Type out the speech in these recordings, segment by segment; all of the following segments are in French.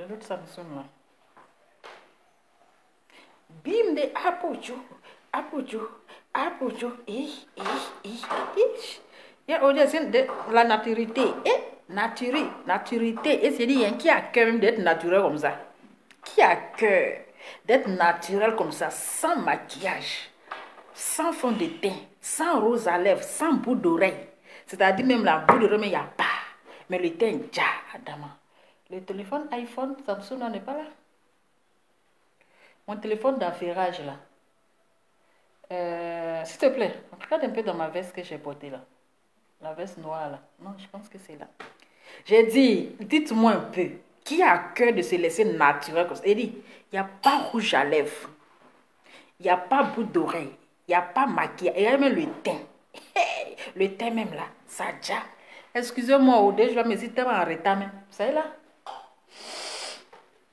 l'autre Samsung là. Bim de apocho. Il y a aussi de la naturité. Naturité. Et c'est dit, qui a cœur même d'être naturel comme ça? Qui a cœur d'être naturel comme ça, sans maquillage, sans fond de teint, sans rose à lèvres, sans bout d'oreille? C'est-à-dire même la bout d'oreille, il n'y a pas. Mais le teint, déjà, Adama. Le téléphone iPhone, Samsung n'est pas là. Mon téléphone d'affairage là. S'il te plaît, regarde un peu dans ma veste que j'ai portée là. La veste noire là. Non, je pense que c'est là. J'ai dit, dites-moi un peu, qui a cœur de se laisser naturel comme ça? Il dit, il n'y a pas rouge à lèvres. Il n'y a pas bout d'oreille. Il n'y a pas maquillage. Il y a même le teint. Le teint même là, ça déjà. Excusez-moi, au début, je me suis tellement en retard même. Ça est là.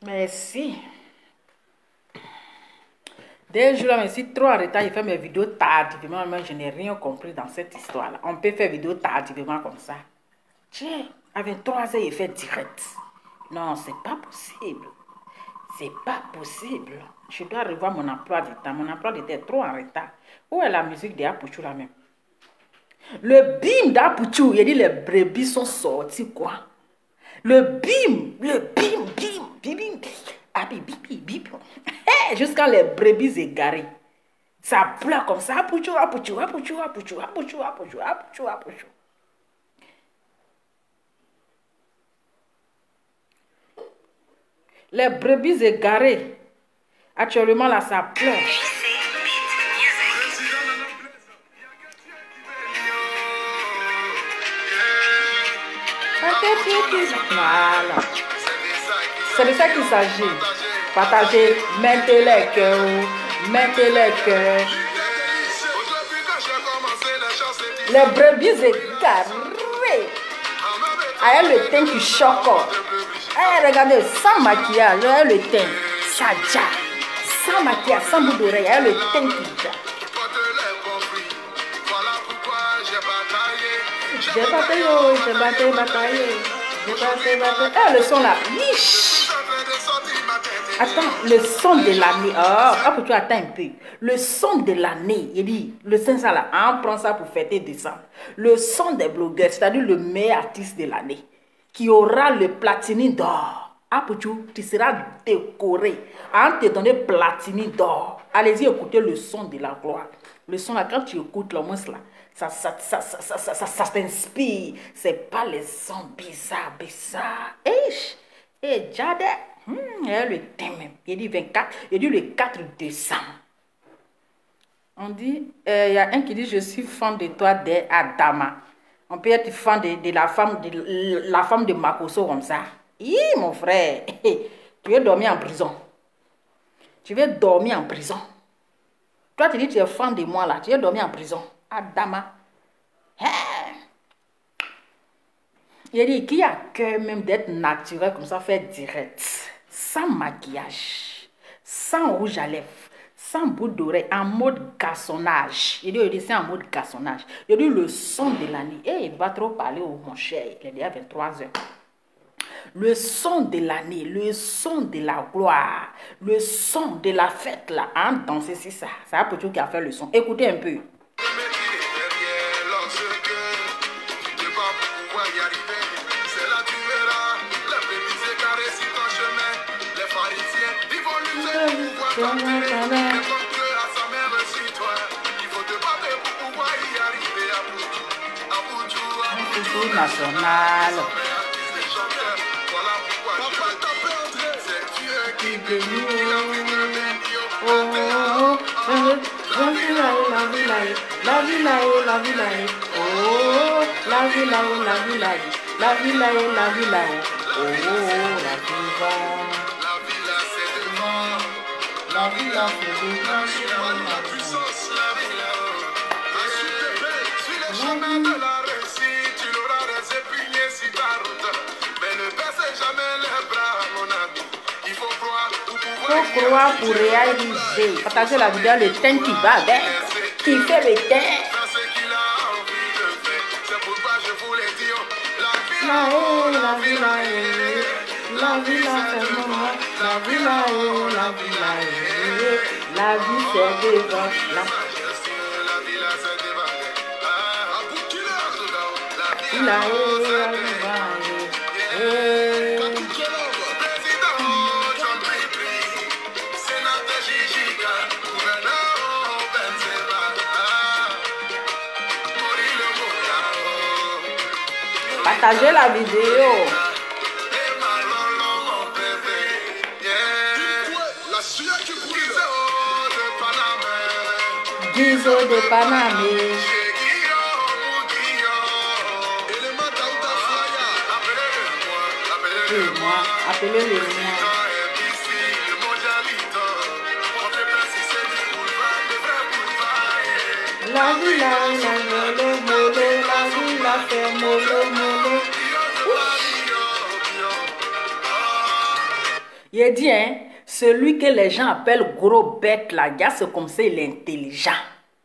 Merci. Dès je me suis trop en retard, il fait mes vidéos tardivement, mais je n'ai rien compris dans cette histoire-là. On peut faire vidéo tardivement comme ça. Tiens, à 23 heures, il fait direct. Non, c'est pas possible. C'est pas possible. Je dois revoir mon emploi du temps. Mon emploi du temps est trop en retard. Où est la musique d'Apuchou là même? Le bim d'Apuchou, il dit les brebis sont sortis quoi? Le bim, bim. Ah, bim. Jusqu'à les brebis égarées. Ça pleure comme ça. Apuchou. Les brebis égarées. Actuellement là, ça pleure. Voilà. C'est de ça qu'il s'agit. Partagez, mettez les cœurs. Les brebis égarées. Avec le teint qui choque. Regardez, sans maquillage, le teint. Ça déjà. Sans maquillage, sans bout d'oreille, le teint qui déjà. J'ai bataillé. Ah, le son là. Attends, le son de l'année. Oh, tu attends un peu. Le son de l'année, il dit, le son ça là, on prend ça pour fêter décembre. Le son des blogueurs, c'est-à-dire le meilleur artiste de l'année, qui aura le platine d'or. Tu seras décoré. On te donner platine d'or. Allez-y écouter le son de la gloire. Le son là, quand tu écoutes le moins là, ça t'inspire. C'est pas les sons bizarres. Et Jade, le thème même. Il dit 24, il dit le 4 décembre. On dit, il y a un qui dit, je suis fan de toi, d'Adama. On peut être fan de la femme de Makoso comme ça. Mon frère, tu veux dormir en prison. Toi, tu dis tu es fan de moi là, tu veux dormir en prison. Adama. Il dit, qui a cœur même d'être naturel comme ça, faire direct, sans maquillage, sans rouge à lèvres, sans bout d'oreille, en mode garçonnage. Il dit, c'est en mode garçonnage. Il dit, le son de l'année. Il va trop parler, mon cher, il est déjà 23 heures. Le son de l'année, le son de la gloire, le son de la fête là, danser, c'est ça. C'est un peu tout qui a fait le son. Écoutez un peu. National. Faut croire pour réaliser. Partagez la vidéo, le teint qui va avec, qui fait le teint. La La vie là, c'est moi. La vie là, la vie là, la vie c'est devant. La vie là, partagez la vidéo. Guizo de Paname. Appelez-le moi. La vie là, la vie là fait mollo. Il dit, hein, celui que les gens appellent gros bête là, gars, c'est comme ça, il est intelligent.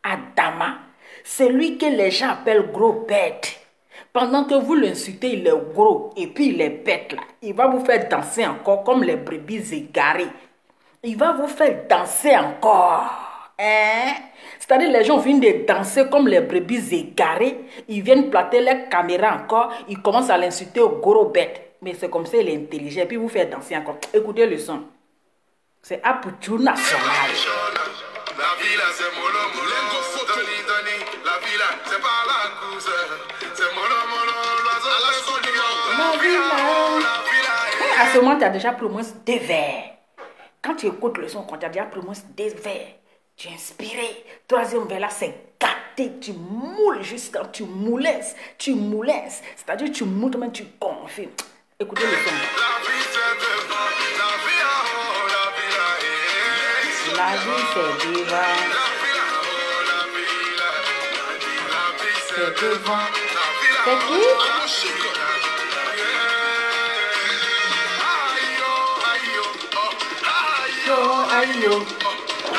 Adama, celui que les gens appellent gros bête. Pendant que vous l'insultez, il est gros et puis il est bête là. Il va vous faire danser encore comme les brebis égarées. Il va vous faire danser encore. Hein? C'est-à-dire les gens viennent de danser comme les brebis égarées. Ils viennent planter les caméras encore. Ils commencent à l'insulter au gros bête. Mais c'est comme ça, il est intelligent. Et puis vous faire danser encore. Écoutez le son. C'est Apuchou national. La villa c'est mollo mollo, Doni, la villa c'est pas la course, c'est mollo mollo, l'oiseau c'est la villa. À ce moment, tu as déjà pris au moins 2 verres. Quand tu écoutes le son, quand tu as déjà pris au moins 2 verres, tu es inspiré. 3e verre là, c'est gâté. Tu moules jusqu'à tu moulesses. C'est-à-dire tu moules, mais tu confirmes. Écoutez le son. La vie c'est devant. C'est devant. C'est qui?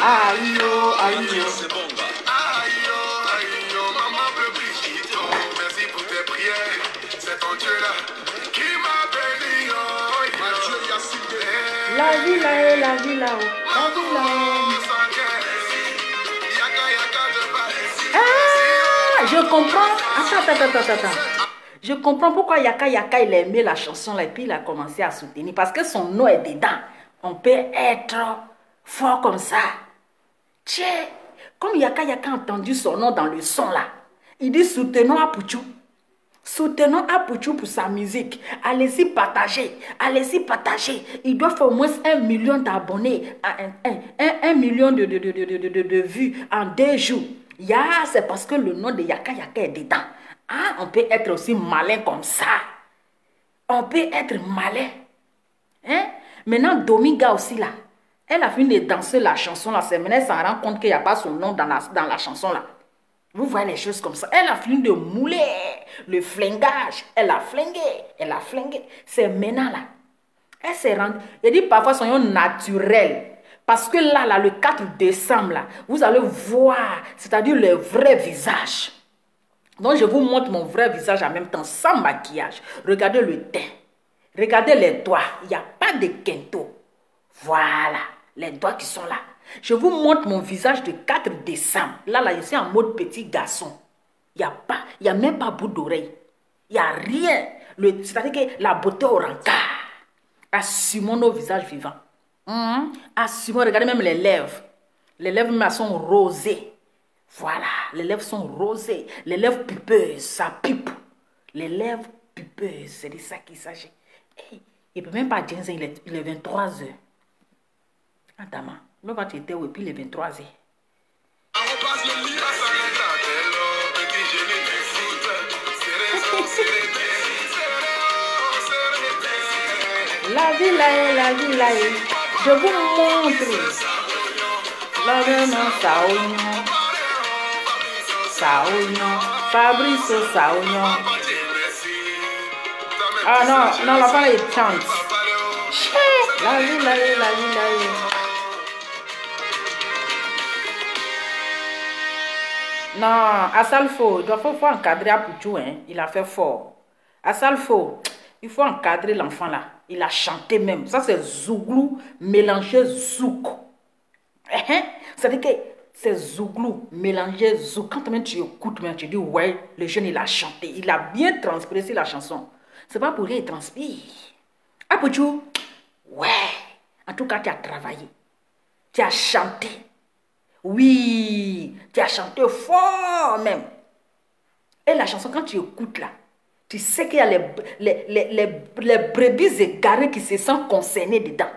Aïe, maman bleu Brigitte, merci pour tes prières. C'est ton Dieu là qui m'a béni. La vie là, la vie là, la vie là. Ah, je comprends. Attends. Je comprends pourquoi Yaka il a aimé la chanson là et puis il a commencé à soutenir. Parce que son nom est dedans. On peut être fort comme ça. Tiens, comme Yaka a entendu son nom dans le son là, il dit soutenons Apuchou. Soutenons Apuchou pour sa musique. Allez-y partager. Il doit faire au moins 1 million d'abonnés, 1 million de vues en 2 jours. C'est parce que le nom de Yaka est dedans. Ah, on peut être aussi malin comme ça. On peut être malin. Hein? Maintenant, Dominga aussi là. Elle a fini de danser la chanson là. C'est maintenant elle s'en rend compte qu'il n'y a pas son nom dans la chanson là. Vous voyez les choses comme ça. Elle a fini de mouler le flingage. Elle a flingué. C'est maintenant là. Elle s'est rendue. Elle dit parfois son nom naturel. Parce que là, le 4 décembre, là, vous allez voir, c'est-à-dire le vrai visage. Donc, je vous montre mon vrai visage en même temps, sans maquillage. Regardez le teint. Regardez les doigts. Il n'y a pas de kento. Voilà, les doigts qui sont là. Je vous montre mon visage de 4 décembre. Là, je suis en mode petit garçon. Il n'y a même pas bout d'oreille. Il n'y a rien. C'est-à-dire que la beauté au rencard. Assumons nos visages vivants. Assumons, regardez même les lèvres. Les lèvres même sont rosées. Voilà, les lèvres sont rosées. Les lèvres pupeuses, ça pipe. Les lèvres pupeuses, c'est de ça qu'il s'agit. Hey, il ne peut même pas dire, il est 23 h. Attends, là, quand tu étais où, et puis il est 23 h. La vie là, je vous montre. La maman Saounion, Fabrice Saounion. Ah non, la femme est chante. La vie là. Non, Assalfo, il faut encadrer Apuchou, hein. Il a fait fort. Assalfo, il faut encadrer l'enfant là. Il a chanté même. Ça, c'est Zouglou mélangé Zouk. C'est-à-dire que c'est Zouglou mélangé Zouk. Quand même tu écoutes, tu dis, ouais, le jeune, il a chanté. Il a bien transpiré la chanson. C'est pas pour rien, il transpire. Apouchou, ouais. En tout cas, tu as travaillé. Tu as chanté. Oui, tu as chanté fort même. Et la chanson, quand tu écoutes là, tu sais qu'il y a les brebis égarées qui se sentent concernées dedans.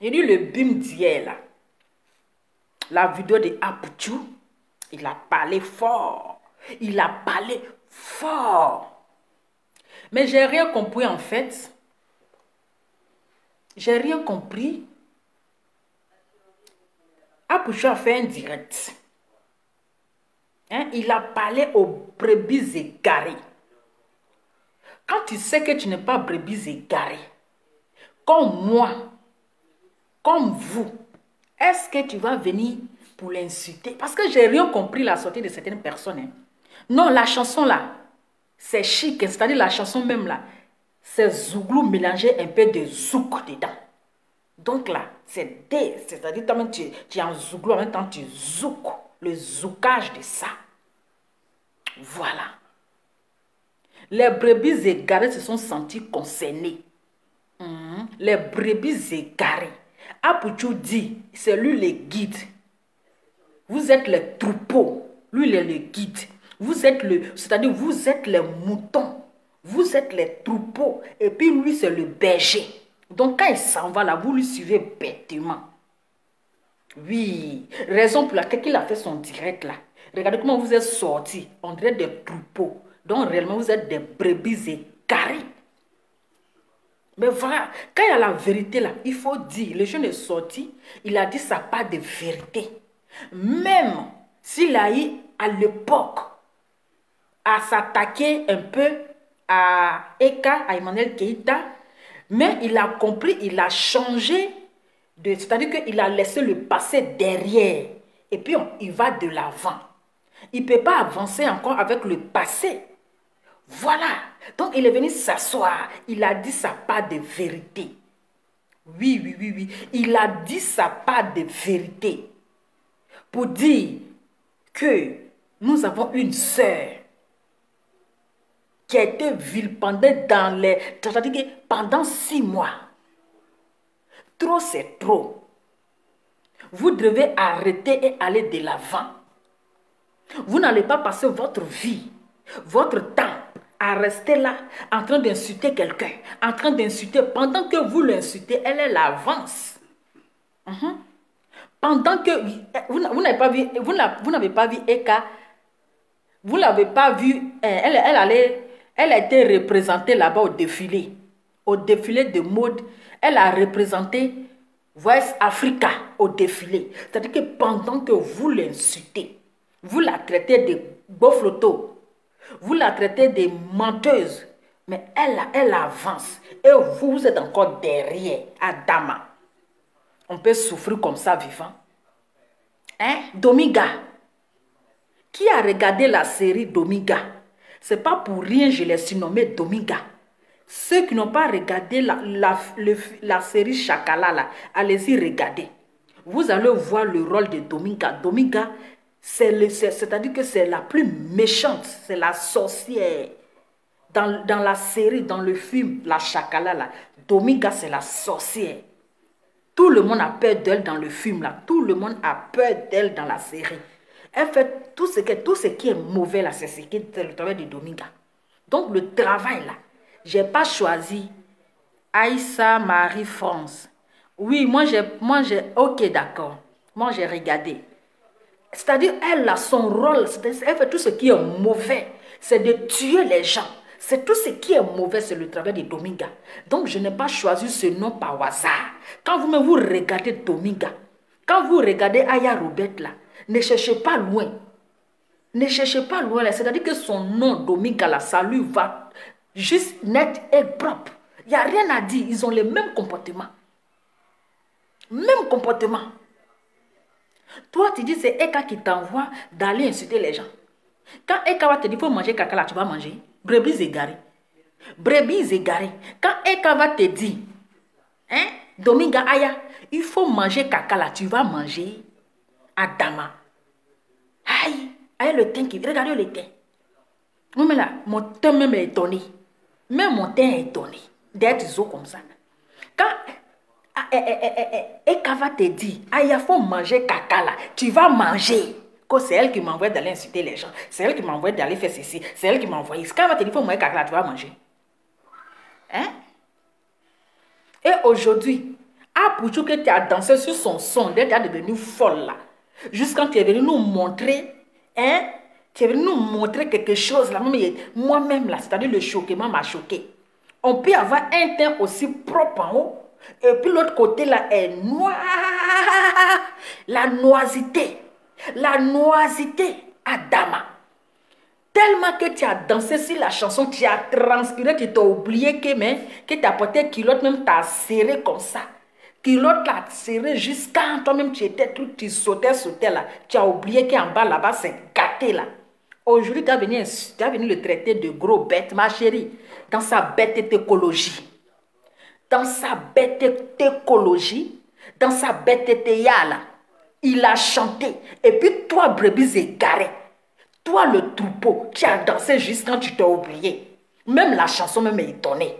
Il dit le bim d'hier là. La vidéo de Apouchou, il a parlé fort. Il a parlé fort. Mais j'ai rien compris en fait. J'ai rien compris. Apouchou a fait un direct. Il a parlé aux brebis égarées. Quand tu sais que tu n'es pas brebis égarée, comme moi, comme vous, est-ce que tu vas venir pour l'insulter? Parce que j'ai rien compris la sortie de certaines personnes. Non, la chanson là, c'est chic, c'est-à-dire la chanson même là, c'est Zouglou mélangé un peu de zouk dedans. Donc là, c'est-à-dire toi-même tu es en Zouglou, en même temps tu zouk, le zoukage de ça. Voilà. Les brebis égarées se sont sentis concernés. Les brebis égarées. Apouchou dit, c'est lui le guide. Vous êtes les troupeaux. Lui, il est le guide. C'est-à-dire vous êtes les moutons. Vous êtes les troupeaux. Et puis lui, c'est le berger. Donc quand il s'en va là, vous lui suivez bêtement. Oui. Raison pour laquelle il a fait son direct là. Regardez comment vous êtes sortis. On dirait des troupeaux. Donc réellement, vous êtes des brebis égarées. Mais voilà, quand il y a la vérité là, il faut dire, le jeune est sorti, il a dit sa part de vérité. Même s'il a eu à l'époque à s'attaquer un peu à Eka, à Emmanuel Keïta, mais il a compris, il a changé, c'est-à-dire qu'il a laissé le passé derrière. Et puis il va de l'avant. Il ne peut pas avancer encore avec le passé. Voilà. Donc il est venu s'asseoir. Il a dit sa part de vérité. Oui. Il a dit sa part de vérité. Pour dire que nous avons une sœur qui a été vilipendée pendant 6 mois. Trop, c'est trop. Vous devez arrêter et aller de l'avant. Vous n'allez pas passer votre vie, votre temps à rester là en train d'insulter quelqu'un, en train d'insulter. Pendant que vous l'insultez, elle avance. Pendant que vous n'avez pas vu, vous n'avez pas vu Eka, vous n'avez pas vu, elle a été représentée là-bas au défilé de mode. Elle a représenté West Africa au défilé. C'est-à-dire que pendant que vous l'insultez, vous la traitez de bofloto, vous la traitez de menteuse, mais elle avance. Et vous êtes encore derrière, Adama. On peut souffrir comme ça vivant. Dominga. Qui a regardé la série Dominga? C'est pas pour rien que je l'ai surnommé Dominga. Ceux qui n'ont pas regardé la série Chakala, allez-y regarder. Vous allez voir le rôle de Dominga. Dominga, c'est-à-dire que c'est la plus méchante, c'est la sorcière. Dans la série, dans le film, la Chakala, Dominga, c'est la sorcière. Tout le monde a peur d'elle dans le film, là. Tout le monde a peur d'elle dans la série. Elle fait tout ce qui est mauvais, là, c'est le travail de Dominga. Donc, le travail, là, je n'ai pas choisi Aïssa Marie-France. Oui, moi, j'ai, ok, d'accord. Moi, j'ai regardé. C'est-à-dire, elle a son rôle, elle fait tout ce qui est mauvais. C'est de tuer les gens. C'est tout ce qui est mauvais, c'est le travail de Dominga. Donc, je n'ai pas choisi ce nom par hasard. Quand vous regardez Dominga, quand vous regardez Aya Robert là, ne cherchez pas loin. Ne cherchez pas loin là. C'est-à-dire que son nom, Dominga là, ça lui va juste net et propre. Il n'y a rien à dire. Ils ont les mêmes comportements. Même comportement. Toi, tu dis c'est Eka qui t'envoie d'aller insulter les gens. Quand Eka va te dire, il faut manger caca là, tu vas manger. Brebis égaré. Brebis égarées. Quand Eka va te dire, hein, Dominga Aya, il faut manger caca là, tu vas manger Adama. Aïe, aïe le teint qui... Regardez le teint. Non mais là, mon teint même est étonné. Même mon teint est étonné d'être zo comme ça. Quand Eka va te dire, Aya, faut manger caca là, tu vas manger. C'est elle qui m'envoie d'aller insulter les gens. C'est elle qui m'envoie d'aller faire ceci. C'est elle qui m'envoie. Quand elle va te dire, faut manger caca là, tu vas manger. Hein? Et aujourd'hui, pour que tu as dansé sur son son, tu es devenu folle là. Jusqu'à tu es venu nous montrer, hein? Tu es venu nous montrer quelque chose là. Moi-même là, c'est-à-dire le choquement m'a choqué. On peut avoir un teint aussi propre en haut, et puis l'autre côté là est noir. La noisité. La noisité, Adama. Tellement que tu as dansé sur la chanson, tu as transpiré, tu t'as oublié que ta porté culotte même t'a serré comme ça. Culotte t'a serré jusqu'à toi-même, tu étais tout, tu sautais là. Tu as oublié qu'en bas là-bas, c'est gâté là. Aujourd'hui, tu as venu le traiter de gros bête, ma chérie, dans sa bête écologie. Dans sa bête écologie, dans sa bête théa là. Il a chanté. Et puis toi, brebis égarée, toi le troupeau, tu as dansé juste quand tu t'es oublié. Même la chanson même est étonnée.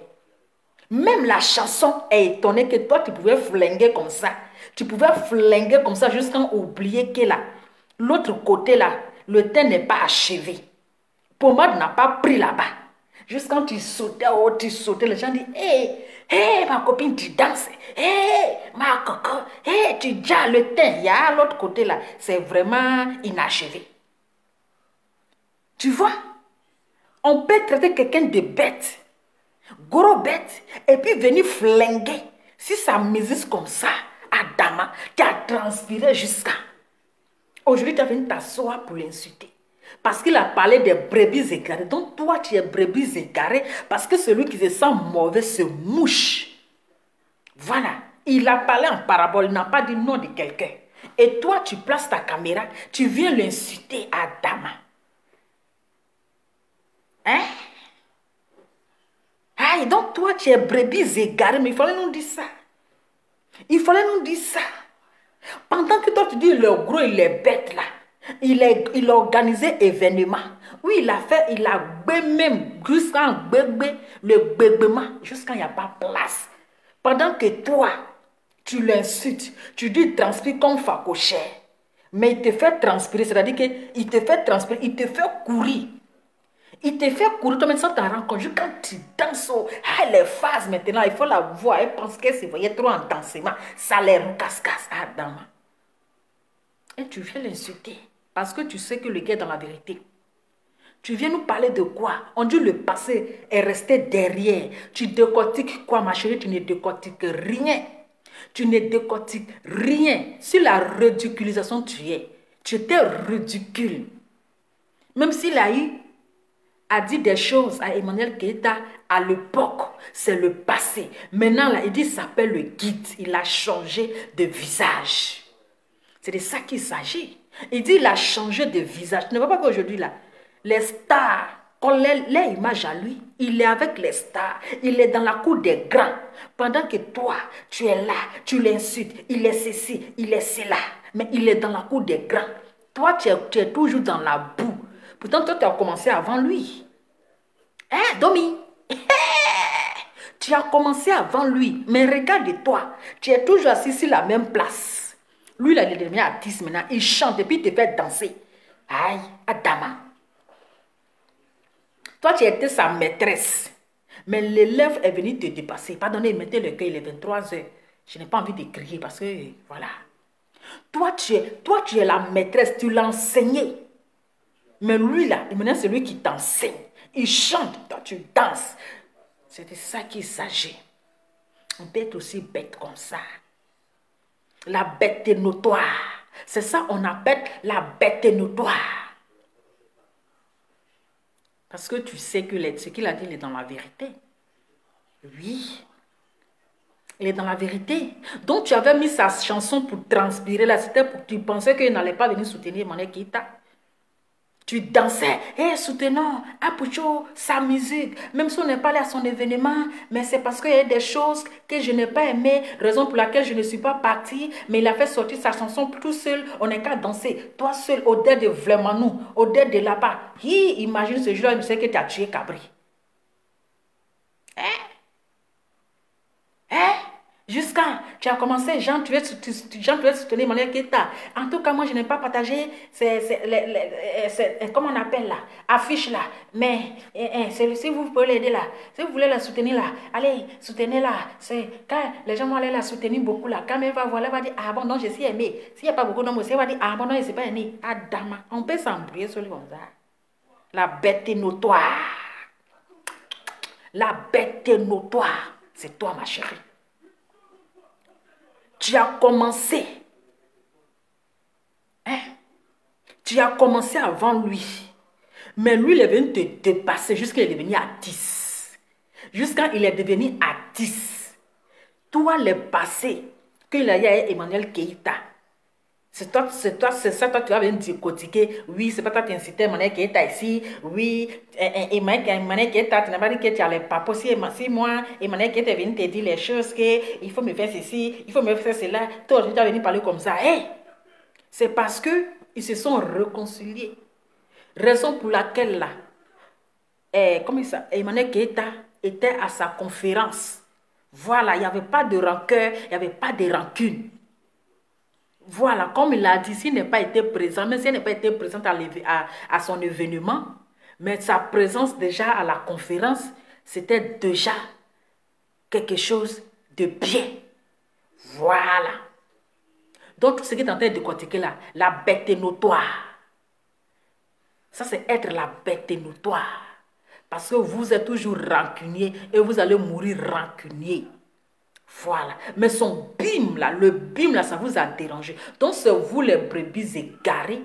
Même la chanson est étonnée que toi tu pouvais flinguer comme ça. Tu pouvais flinguer comme ça jusqu'à oublier que là, l'autre côté là, le teint n'est pas achevé. Pommade n'a pas pris là-bas. Jusqu'à quand tu sautais, les gens disent, hé, ma copine, tu danses. Hé, ma coco, hé, tu déjà le teint. Il y a l'autre côté là, c'est vraiment inachevé. Tu vois, on peut traiter quelqu'un de bête, gros bête, et puis venir flinguer. Si ça m'existe comme ça, Adama, tu as transpiré jusqu'à. Aujourd'hui, tu as venu t'asseoir pour l'insulter. Parce qu'il a parlé des brebis égarées. Donc toi, tu es brebis égarée parce que celui qui se sent mauvais se mouche. Voilà. Il a parlé en parabole, il n'a pas dit nom de quelqu'un. Et toi, tu places ta caméra, tu viens l'insulter à Adama. Hein? Ah, donc toi, tu es brebis égarée, mais il fallait nous dire ça. Il fallait nous dire ça. Pendant que toi, tu dis le gros, il est bête là. Il a organisé événement. Oui, il a même jusqu'à le bébément, jusqu'à il n'y a pas place. Pendant que toi, tu l'insultes, tu dis transpire comme facochère. Mais il te fait transpirer, c'est-à-dire qu'il te fait transpirer, il te fait courir. Il te fait courir, toi maintenant, tu t'en rends compte. Quand tu danses, les phases maintenant, il faut la voir. Elle pense qu'elle se voyait trop en dansement. Ça l'air casse-casse. Adam. Et tu viens l'insulter. Parce que tu sais que le gars est dans la vérité. Tu viens nous parler de quoi? On dit le passé est resté derrière. Tu décortiques quoi, ma chérie? Tu ne décortiques rien. Tu ne décortiques rien. Sur la ridiculisation, tu étais ridicule. Même s'il a dit des choses à Emmanuel Keïta à l'époque, c'est le passé. Maintenant, là, il dit qu'il s'appelle le guide. Il a changé de visage. C'est de ça qu'il s'agit. Il dit qu'il a changé de visage. Tu ne vois pas qu'aujourd'hui, là, les stars, quand les images à lui, il est avec les stars. Il est dans la cour des grands. Pendant que toi, tu es là, tu l'insultes. Il est ceci, il est cela. Mais il est dans la cour des grands. Toi, tu es toujours dans la boue. Pourtant, toi, tu as commencé avant lui. Hein, Domi? Tu as commencé avant lui. Mais regarde-toi. Tu es toujours assis sur la même place. Lui, là, il est devenu artiste maintenant. Il chante et puis il te fait danser. Aïe, Adama. Toi, tu étais sa maîtresse. Mais l'élève est venu te dépasser. Pardonnez, mettez le cœur, il est 23 heures. Je n'ai pas envie de crier parce que, voilà. Toi, tu es la maîtresse. Tu l'as enseigné. Mais lui, là, maintenant, c'est lui qui t'enseigne. Il chante, toi, tu danses. C'est de ça qu'il s'agit. On peut être aussi bête comme ça. La bête est notoire. C'est ça qu'on appelle la bête notoire. Parce que tu sais que ce qu'il a dit, il est dans la vérité. Oui. Il est dans la vérité. Donc tu avais mis sa chanson pour transpirer là. C'était pour que tu pensais qu'il n'allait pas venir soutenir Emmanuel Keïta. Tu dansais, et soutenons Apucho, sa musique. Même si on n'est pas allé à son événement, mais c'est parce qu'il y a des choses que je n'ai pas aimées, raison pour laquelle je ne suis pas partie. Mais il a fait sortir sa chanson tout seul, on n'est qu'à danser. Toi seul, au-delà de vraiment nous, au-delà de là-bas. Imagine ce jour-là, il sait que tu as tué Cabri. Jusqu'à, tu as commencé, Jean, tu veux soutenir Emmanuel Keita. En tout cas, moi, je n'ai pas partagé, comment on appelle là, affiche là. Mais, si vous pouvez l'aider là, si vous voulez la soutenir là, allez, soutenez-la. Quand les gens vont aller la soutenir beaucoup là, quand elle va voir, elle va dire, ah bon, non, je suis aimé. S'il n'y a pas beaucoup d'hommes aussi, elle va dire, ah bon, non, je ne suis pas aimé. Ah, dama, on peut s'embrouiller sur le hasard. La bête est notoire. La bête est notoire. C'est toi, ma chérie. Tu as commencé. Tu as commencé avant lui. Mais lui, il est venu te dépasser jusqu'à il est devenu à 10. Jusqu'à il est devenu à 10. Toi, le passé, qu'il y a Emmanuel Keita. C'est ça, toi, tu vas venir décortiquer. Oui, c'est pas toi qui incitais Emmanuel Keita ici. Oui, Emmanuel Keita, tu n'as pas dit que tu allais pas si moi, Emmanuel Keita est venu te dire les choses, qu'il faut me faire ceci, il faut me faire cela. Toi, tu vas venir parler comme ça. C'est parce qu'ils se sont réconciliés. Raison pour laquelle, là, Emmanuel Keita était à sa conférence. Voilà, il n'y avait pas de rancœur, il n'y avait pas de rancune. Voilà, comme il a dit, s'il n'a pas été présent, même s'il n'a pas été présent à son événement, mais sa présence déjà à la conférence, c'était déjà quelque chose de bien. Voilà. Donc, tout ce qui est en train de décortiquer là, la bête est notoire. Ça, c'est être la bête est notoire. Parce que vous êtes toujours rancunier et vous allez mourir rancunier. Voilà. Mais son bim là, le bim là, ça vous a dérangé. Donc c'est vous les brebis égarés.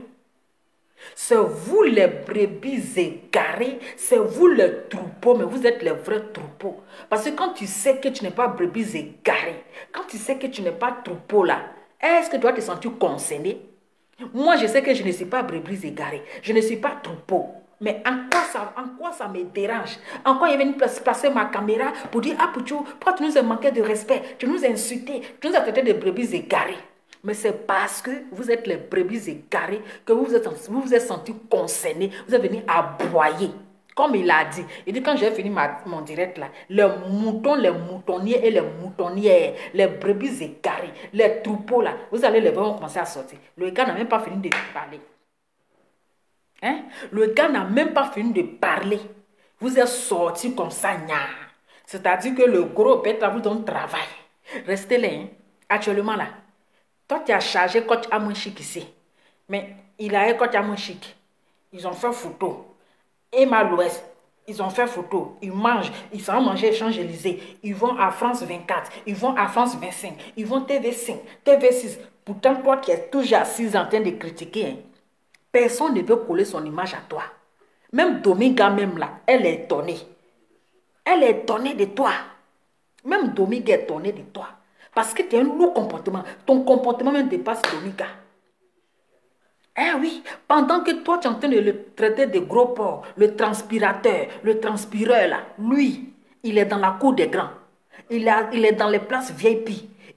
C'est vous les brebis égarés. C'est vous les troupeaux, mais vous êtes les vrais troupeaux. Parce que quand tu sais que tu n'es pas brebis égarés, quand tu sais que tu n'es pas troupeau là, est-ce que tu dois te sentir concerné? Moi, je sais que je ne suis pas brebis égarés. Je ne suis pas troupeau. Mais en quoi ça me dérange? En quoi il vient placer ma caméra pour dire, ah Pouchou, pourquoi tu nous as manqué de respect? Tu nous as insulté, tu nous as traité de brebis égarées. Mais c'est parce que vous êtes les brebis égarées que vous vous êtes sentis concernés, vous êtes venus aboyer. Comme il a dit, il dit quand j'ai fini mon direct là, les moutons, les moutonniers et les moutonnières, les brebis égarées, les troupeaux là, vous allez les voir commencer à sortir. Le gars n'a même pas fini de parler. Le gars n'a même pas fini de parler. Vous êtes sortis comme ça, c'est-à-dire que le gros bête vous donne travail. Restez là, actuellement là. Toi, tu as chargé coach Amon Chic ici. Mais il a un coach Amon Chic. Ils ont fait photo. Emma l'Ouest, ils ont fait photo. Ils mangent. Ils s'en manger Champs-Élysées. Ils vont à France 24. Ils vont à France 25. Ils vont TV5, TV6. Pourtant, toi qui es toujours assis en train de critiquer, personne ne veut coller son image à toi. Même Dominga, même là, elle est étonnée. Elle est étonnée de toi. Même Dominga est étonnée de toi. Parce que tu as un lourd comportement. Ton comportement même dépasse Dominga. Oui, pendant que toi tu es en train de le traiter de gros porc, le transpirateur, le transpireur là, lui, il est dans la cour des grands. Il est dans les places VIP.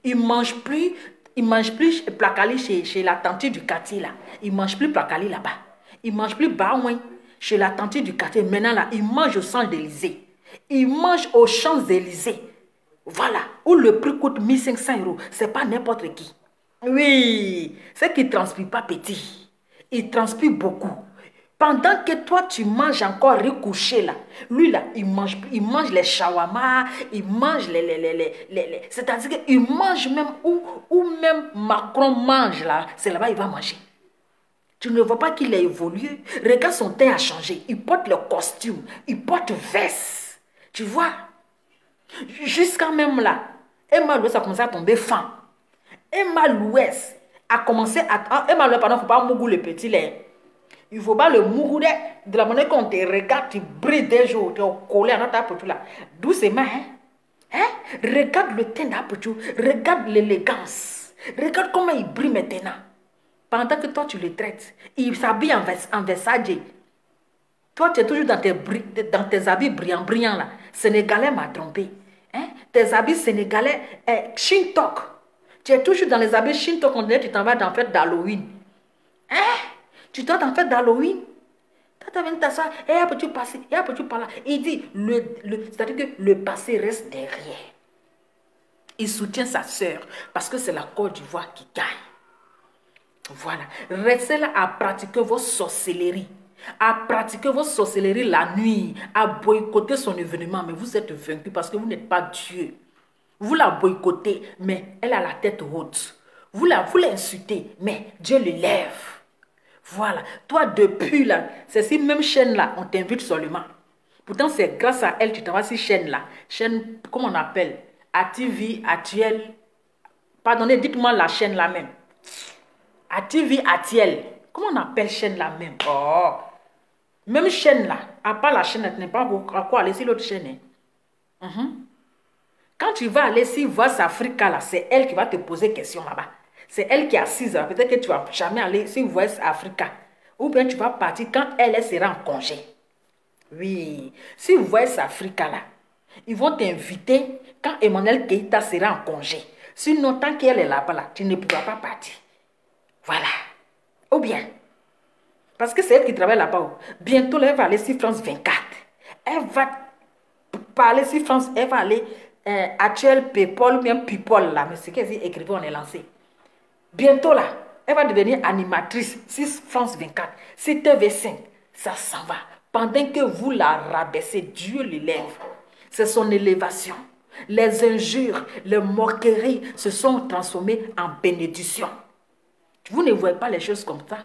Il ne mange plus placali chez la tante du quartier là. Il ne mange plus placali là-bas. Il ne mange plus baouin chez la tante du quartier. Maintenant là, il mange au Champs-Élysées. Il mange aux Champs-Élysées. Voilà, où le prix coûte 1500 €. Ce n'est pas n'importe qui. Oui, c'est qu'il ne transpire pas petit. Il transpire beaucoup. Pendant que toi, tu manges encore recouché là. Lui là, il mange les shawarma, il mange les c'est-à-dire qu'il mange même où même Macron mange là. C'est là-bas il va manger. Tu ne vois pas qu'il a évolué. Regarde, son teint a changé. Il porte le costume, il porte veste. Tu vois? Jusqu'à même là, Emma Louès a commencé à tomber fan. Emma Louès a commencé à... Emma Louès, pardon, il ne faut pas mougou le petit lait. Il ne faut pas le mougou de la manière qu'on te regarde, tu brilles des jours, tu es collé à notre apotou là. Doucement, Regarde le teint d'apotou, regarde l'élégance. Regarde comment il brille maintenant. Pendant que toi, tu le traites, il s'habille en Versace. Toi, tu es toujours dans tes habits brillants là. Sénégalais m'a trompé. Hein? Tes habits sénégalais, Shintok. Tu es toujours dans les habits Shintok. On dirait que tu t'en vas dans la fête d'Halloween. Hein? Tu t'en vas dans la fête d'Halloween. Tu viens t'asseoir, et après tu passes, et après tu parles. Il dit, c'est-à-dire que le passé reste derrière. Il soutient sa sœur parce que c'est la Côte d'Ivoire qui gagne. Voilà. Restez là à pratiquer vos sorcelleries. À pratiquer vos sorcelleries la nuit. À boycotter son événement. Mais vous êtes vaincu parce que vous n'êtes pas Dieu. Vous la boycottez, mais elle a la tête haute. Vous l'insultez, mais Dieu l'élève. Voilà. Toi, depuis là, c'est cette même chaîne-là, on t'invite seulement. Pourtant, c'est grâce à elle que tu t'en vas sur chaîne-là. Chaîne, comment on appelle? ATV, Atiel. Pardonnez, dites-moi la chaîne là même. ATV, Atiel. Comment on appelle chaîne là même? Oh. Même chaîne là. À part la chaîne, tu n'es pas à quoi aller sur l'autre chaîne. Hein? Quand tu vas aller sur Voice Africa là, c'est elle qui va te poser question là-bas. C'est elle qui est assise là. Peut-être que tu ne vas jamais aller sur Voice Africa. Ou bien tu vas partir quand elle sera en congé. Oui. Si Voice Africa là, ils vont t'inviter quand Emmanuel Keïta sera en congé. Sinon, tant qu'elle est là-bas, là, tu ne pourras pas partir. Voilà. Ou bien, parce que c'est elle qui travaille là-bas. Bientôt, elle va aller sur France 24. Elle va parler sur France, elle va aller actuel People, même People là. Mais ce qu'elle dit, écrivez, on est lancé. Bientôt là, elle va devenir animatrice sur France 24, sur TV5. Ça s'en va. Pendant que vous la rabaissez, Dieu l'élève. C'est son élévation. Les injures, les moqueries se sont transformées en bénédictions. Vous ne voyez pas les choses comme ça.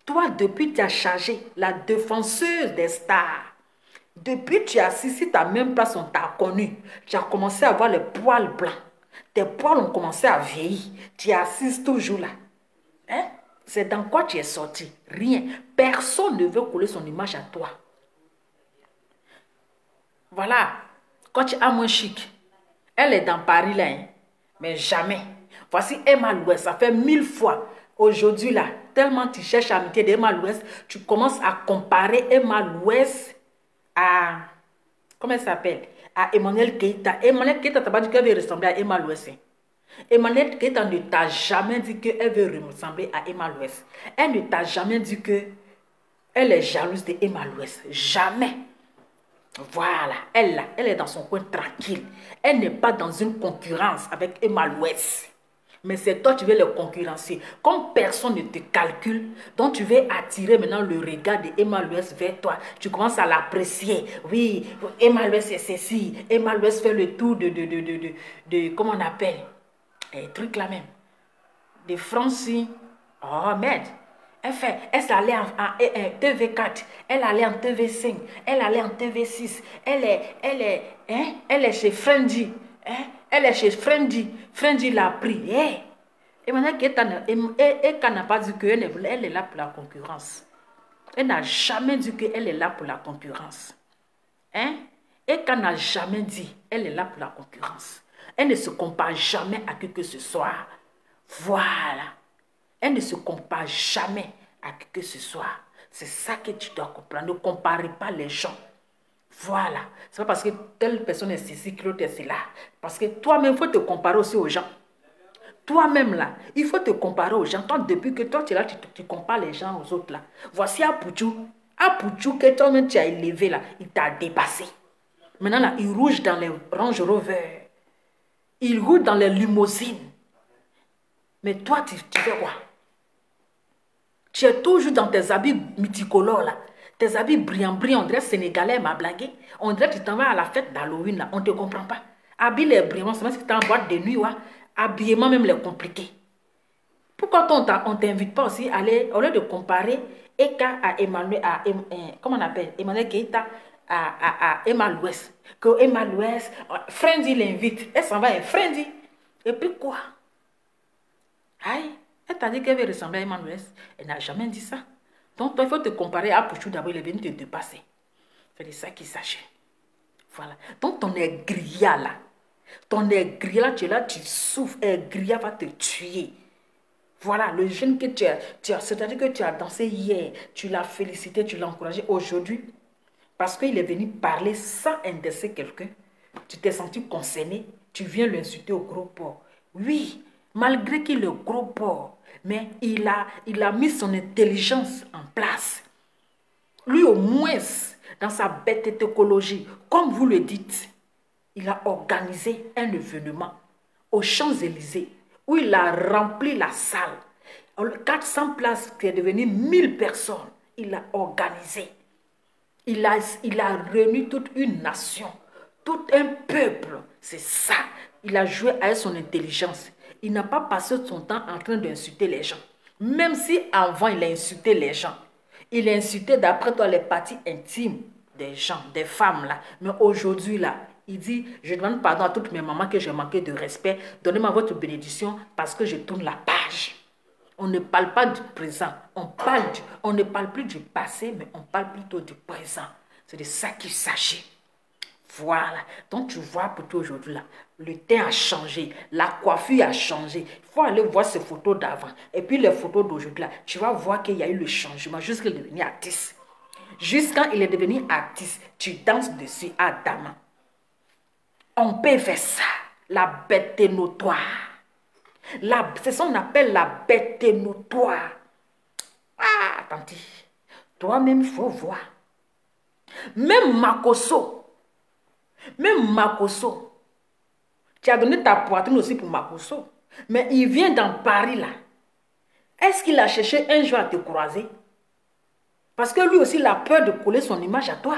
Toi, depuis tu as chargé la défenseuse des stars. Depuis tu as assis sur ta même place, on t'a connu. Tu as commencé à avoir les poils blancs. Tes poils ont commencé à vieillir. Tu assises toujours là. Hein? C'est dans quoi tu es sorti? Rien. Personne ne veut coller son image à toi. Voilà. Quand tu as moins chic, elle est dans Paris là. Hein? Mais jamais. Voici Emma Louest. Ça fait 1000 fois. Aujourd'hui là, tellement tu cherches l'amitié d'Emma Louest, tu commences à comparer Emma Louest à... Comment elle s'appelle? À Emmanuel Keïta. Emmanuel Keïta t'a pas dit qu'elle veut ressembler à Emma Louest. Emmanuel Keïta ne t'a jamais dit qu'elle veut ressembler à Emma Louest. Elle ne t'a jamais dit qu'elle est jalouse de Emma Louest. Jamais. Voilà. Elle est dans son coin tranquille. Elle n'est pas dans une concurrence avec Emma Louest. Mais c'est toi qui veux le concurrencer. Comme personne ne te calcule, donc tu veux attirer maintenant le regard de Emma Louest vers toi. Tu commences à l'apprécier. Oui, Emma Louest c'est ceci. Emma Louest fait le tour de comment on appelle? Truc là même. De Francie. Oh merde. Elle allait en TV4. Elle allait en TV5. Elle allait en TV6. Elle est chez Friendly. Elle est chez Friendly. Friendly l'a pris. Et maintenant qu'elle n'a pas dit qu'elle est là pour la concurrence. Elle n'a jamais dit qu'elle est là pour la concurrence. Et qu'elle n'a jamais dit elle est là pour la concurrence. Elle ne se compare jamais à qui que ce soit. Voilà. Elle ne se compare jamais à qui que ce soit. C'est ça que tu dois comprendre. Ne comparez pas les gens. Voilà. C'est pas parce que telle personne est ceci que l'autre est cela. Parce que toi-même, il faut te comparer aussi aux gens. Toi-même, là, il faut te comparer aux gens. Toi, depuis que toi, tu es là, tu compares les gens aux autres, là. Voici Apouchou. Apouchou, que toi-même, tu as élevé, là, il t'a dépassé. Maintenant, là, il rouge dans les Range Rover. Il roule dans les limousines. Mais toi, tu fais quoi? Tu es toujours dans tes habits multicolores, là. Tes habits brillants, on dirait Sénégalais m'a blagué. On dirait que tu t'en vas à la fête d'Halloween, là. On ne te comprend pas. Habille les brillants, c'est parce que tu es en boîte de nuit, ouais. Habillement même les compliqués. Pourquoi on ne t'invite pas aussi à aller, au lieu de comparer Eka à Emmanuel, comment on appelle? Emmanuel Keïta à Emma Louest. Que Emma Louest, Friendly l'invite. Elle s'en va, elle Friendly. Et puis quoi? Aïe, elle t'a dit qu'elle veut ressembler à Emma Louest. Elle n'a jamais dit ça. Donc, toi, il faut te comparer à Pouchou d'abord, il est venu te dépasser. C'est de ça qu'il s'agit. Voilà. Donc, ton aigria là, tu es là, tu souffres, aigria va te tuer. Voilà, le jeune que tu as c'est-à-dire que tu as dansé hier, tu l'as félicité, tu l'as encouragé. Aujourd'hui, parce qu'il est venu parler sans indexer quelqu'un, tu t'es senti concerné, tu viens l'insulter au gros porc. Oui, malgré qu'il est gros porc, mais il a mis son intelligence en place. Lui, au moins, dans sa bête écologie, comme vous le dites, il a organisé un événement aux Champs-Élysées où il a rempli la salle. 400 places qui est devenu 1000 personnes. Il a organisé. Il a réuni toute une nation, tout un peuple. C'est ça. Il a joué avec son intelligence. Il n'a pas passé son temps en train d'insulter les gens. Même si avant, il a insulté les gens. Il a insulté d'après toi les parties intimes des gens, des femmes là. Mais aujourd'hui là, il dit, je demande pardon à toutes mes mamans que j'ai manqué de respect. Donnez-moi votre bénédiction parce que je tourne la page. On ne parle pas du présent. On ne parle plus du passé, mais on parle plutôt du présent. C'est de ça qu'il s'agit. Voilà. Donc tu vois pour toi aujourd'hui là, le teint a changé, la coiffure a changé. Il faut aller voir ces photos d'avant. Et puis les photos d'aujourd'hui là, tu vas voir qu'il y a eu le changement jusqu'à qu'il est devenu artiste. Jusqu'à il est devenu artiste, tu danses dessus à Dama. On peut faire ça. La bête notoire. C'est ça qu'on appelle la bête notoire. Ah, attendez. Toi-même, il faut voir. Même Makosso, tu as donné ta poitrine aussi pour Makosso. Mais il vient dans Paris là. Est-ce qu'il a cherché un jour à te croiser? Parce que lui aussi, il a peur de coller son image à toi.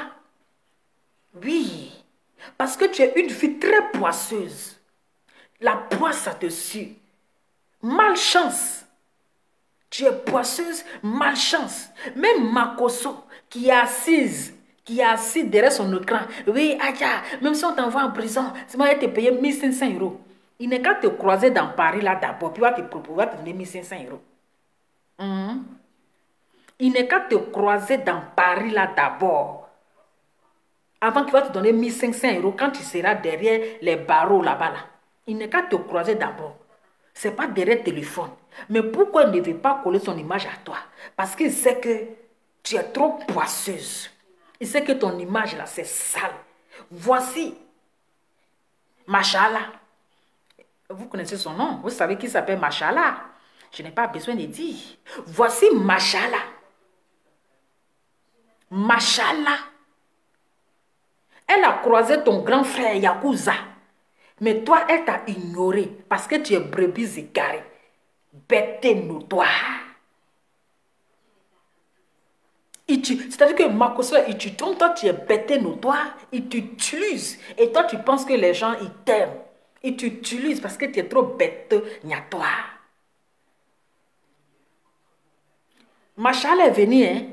Oui. Parce que tu es une fille très poisseuse. La poisse, ça te suit. Malchance. Tu es poisseuse, malchance. Même Makosso, qui est assise derrière son écran. Oui, aïe, même si on t'envoie en prison, c'est moi qui te payer 1500 €. Il n'est qu'à te croiser dans Paris là d'abord, puis il va te proposer, te donner 1500 €. Il n'est qu'à te croiser dans Paris là d'abord. Avant qu'il va te donner 1500 € quand tu seras derrière les barreaux là-bas. Là. Il n'est qu'à te croiser d'abord. Ce n'est pas derrière le téléphone. Mais pourquoi il ne veut pas coller son image à toi? Parce qu'il sait que tu es trop poisseuse. Il sait que ton image là, c'est sale. Voici Machallah. Vous connaissez son nom. Vous savez qui s'appelle Machallah. Je n'ai pas besoin de dire. Voici Machallah. Machallah. Elle a croisé ton grand frère Yakuza. Mais toi, elle t'a ignoré parce que tu es brebis égarée. Bête notoire. C'est-à-dire que Makosso, il te trompe, toi tu es bête notoire, il t'utilise. Et toi tu penses que les gens, ils t'aiment. Ils t'utilisent parce que tu es trop bête niatoire. Machallah est venue, hein?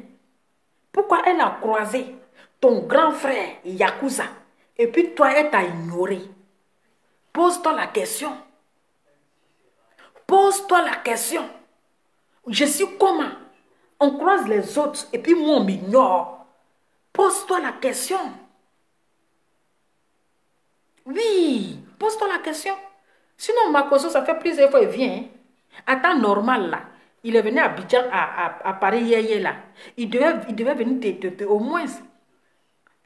Pourquoi elle a croisé ton grand frère Yakuza et puis toi, elle t'a ignoré? Pose-toi la question. Pose-toi la question. Je suis comment? On croise les autres et puis moi, on m'ignore. Pose-toi la question. Oui, pose-toi la question. Sinon, Makosso, ça fait plusieurs fois qu'il vient. Hein? À temps normal, là. Il est venu à Abidjan, à Paris, hier, là. Il devait venir au moins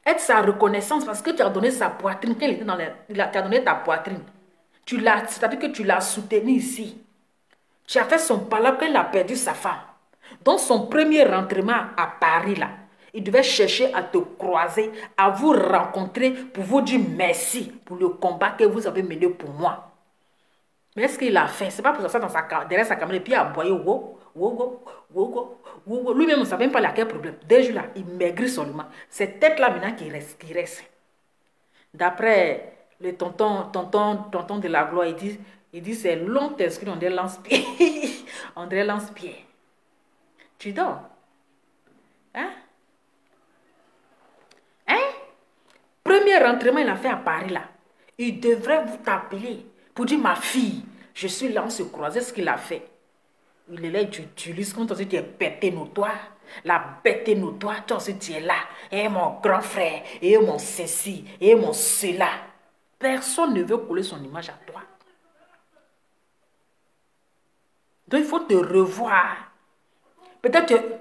être sa reconnaissance parce que tu as donné sa poitrine. Quand il était tu as donné ta poitrine. C'est-à-dire que tu l'as soutenu ici. Tu as fait son palabre quand il a perdu sa femme. Dans son premier rentrement à Paris, là, il devait chercher à te croiser, à vous rencontrer pour vous dire merci pour le combat que vous avez mené pour moi. Mais est-ce qu'il a fait? C'est pas pour ça derrière sa caméra et puis il a aboyé. Lui-même, on ne savait même pas il a quel problème. Dès jours là, il maigrit seulement. C'est tête-là maintenant qui reste. D'après le tonton de la gloire, il dit c'est long t'excuse, on dirait lance-pied. On dirait lance-pied. Tu dors? Hein? Premier rentrement, il a fait à Paris là. Il devrait vous t'appeler pour dire ma fille, je suis là, on se croisait ce qu'il a fait. Il est là, tu utilises comme toi aussi tu es bête notoire. La bête notoire, toi aussi tu es là. Et mon grand frère, et mon ceci, et mon cela. Personne ne veut coller son image à toi. Donc il faut te revoir. Peut-être que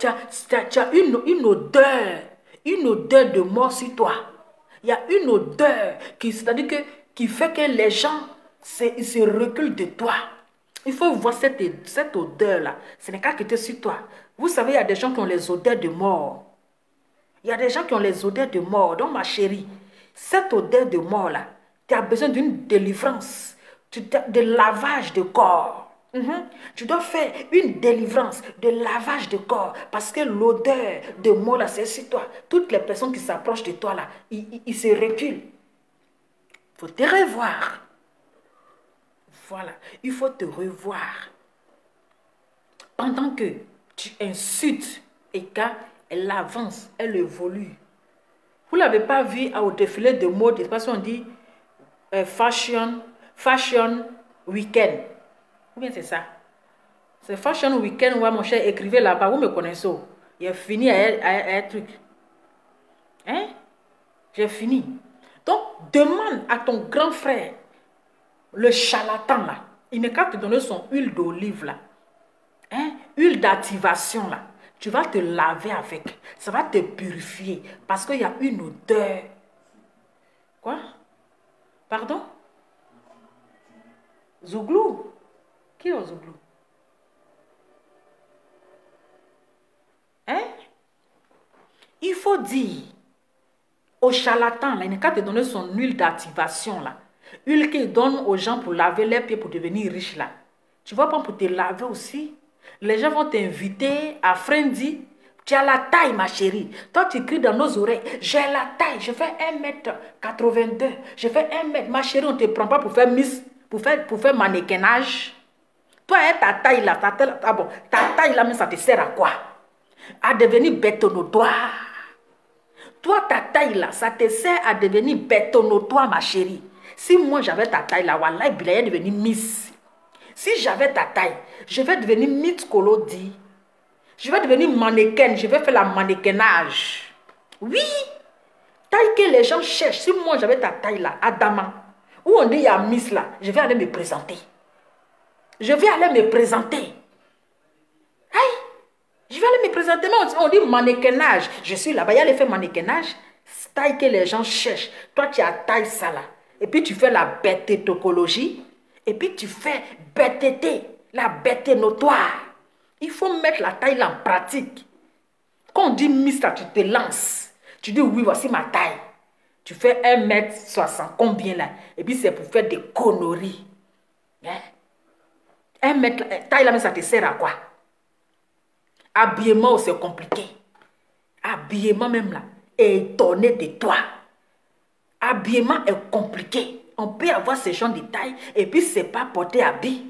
tu as une odeur, une odeur de mort sur toi. Il y a une odeur c'est-à-dire qui fait que les gens ils se reculent de toi. Il faut voir cette odeur-là. Ce n'est qu'à quitter sur toi. Vous savez, il y a des gens qui ont les odeurs de mort. Il y a des gens qui ont les odeurs de mort. Donc, ma chérie, cette odeur de mort-là, tu as besoin d'une délivrance, de lavage de corps. Tu dois faire une délivrance, de lavage de corps. Parce que l'odeur de mort, là, c'est sur toi. Toutes les personnes qui s'approchent de toi, là, ils se reculent. Il faut te revoir. Voilà, il faut te revoir. Pendant que tu insultes et qu'elle avance, elle évolue. Vous ne l'avez pas vu au défilé de mode, parce qu'on dit fashion weekend. Ou bien c'est ça? C'est fashion weekend, ouais, mon cher, écrivez là-bas, vous me connaissez. Il a fini à un truc. Hein? J'ai fini. Donc, demande à ton grand frère, le charlatan là, il n'est qu'à te donner son huile d'olive là. Hein? Huile d'activation là. Tu vas te laver avec. Ça va te purifier. Parce qu'il y a une odeur. Quoi? Pardon? Zouglou? Qui est Zouglou? Hein? Il faut dire au charlatan là, il n'est qu'à te donner son huile d'activation là. Huile qu'il donne aux gens pour laver les pieds pour devenir riche là. Tu vas pas pour te laver aussi. Les gens vont t'inviter à Friendly. Tu as la taille, ma chérie. Toi, tu cries dans nos oreilles. J'ai la taille. Je fais 1m82. Je fais 1m. Ma chérie, on ne te prend pas pour faire miss, pour faire mannequinage. Toi, ta taille là, ta taille là, mais ça te sert à quoi? À devenir bétonnotoire. Toi, ta taille là, ça te sert à devenir bétonnotoire, ma chérie. Si moi j'avais ta taille là, wallah, il allait devenir miss. Si j'avais ta taille, je vais devenir Miss Kolodi. Je vais devenir mannequin, je vais faire la mannequinage. Oui, taille que les gens cherchent. Si moi j'avais ta taille là, Adama, où on dit il y a Miss là, je vais aller me présenter. Je vais aller me présenter. Aïe, je vais aller me présenter. Mais on dit mannequinage. Je suis là-bas, il y a l'effet mannequinage. Taille que les gens cherchent. Toi, tu as taille ça là. Et puis tu fais la bêtétocologie. Et puis tu fais bêteté, la bêté notoire. Il faut mettre la taille là en pratique. Quand on dit Miss, tu te lances. Tu dis oui, voici ma taille. Tu fais 1m60, combien là? Et puis c'est pour faire des conneries. Hein? 1m, taille là, mais ça te sert à quoi? Habillement, c'est compliqué. Habillement même là, est étonné de toi. Habillement est compliqué. On peut avoir ce genre de taille et puis c'est pas porter habit.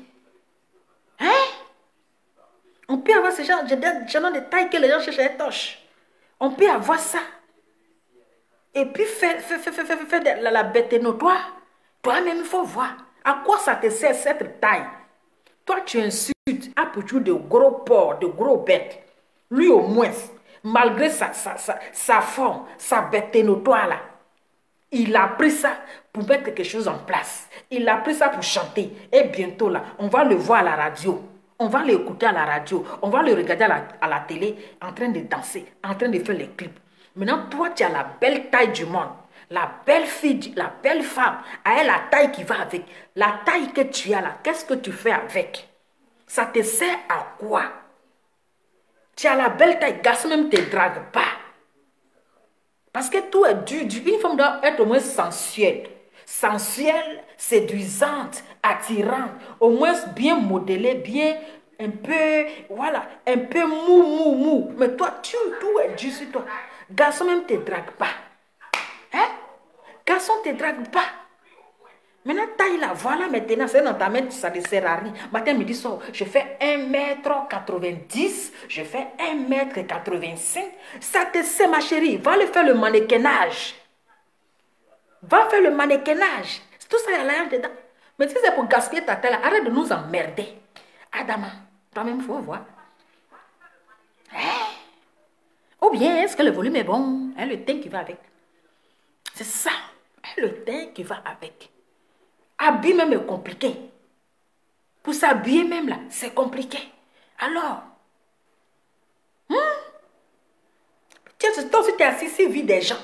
Hein? On peut avoir ce genre de taille que les gens cherchent à torche. On peut avoir ça. Et puis faire la bête notoire. Toi-même, il faut voir. À quoi ça te sert cette taille? Toi, tu insultes à pour de gros porcs, de gros bêtes. Lui, au moins, malgré sa forme, sa bête notoire là, il a pris ça pour mettre quelque chose en place. Il a pris ça pour chanter. Et bientôt là, on va le voir à la radio. On va l'écouter à la radio. On va le regarder à la télé en train de danser, en train de faire les clips. Maintenant, toi, tu as la belle taille du monde. La belle fille, la belle femme, elle a la taille qui va avec. La taille que tu as là, qu'est-ce que tu fais avec? Ça te sert à quoi? Tu as la belle taille, garçon même ne te drague pas. Parce que tout est dû. Une femme doit être au moins sensuelle. Sensuelle, séduisante, attirante. Au moins bien modelée, bien un peu, voilà, un peu mou. Mais toi, tout est dû sur toi. Garçon même ne te drague pas. Hein? Garçon ne te drague pas. Maintenant, taille là, voilà, maintenant, c'est dans ta main, ça ne sert à rien. Matin, midi, soir, je fais 1m90, je fais 1m85. Ça te sert, ma chérie. Va le faire le mannequinage. Va faire le mannequinage. Tout ça, il y a l'argent dedans. Mais si c'est pour gaspiller ta taille, arrête de nous emmerder. Adama, toi-même, il faut voir. Hein? Ou bien, est-ce que le volume est bon? Hein, le teint qui va avec. C'est ça. Hein, le teint qui va avec. Habiller même est compliqué. Pour s'habiller même là, c'est compliqué. Alors, Toi aussi, tu es assis sur la vie des gens.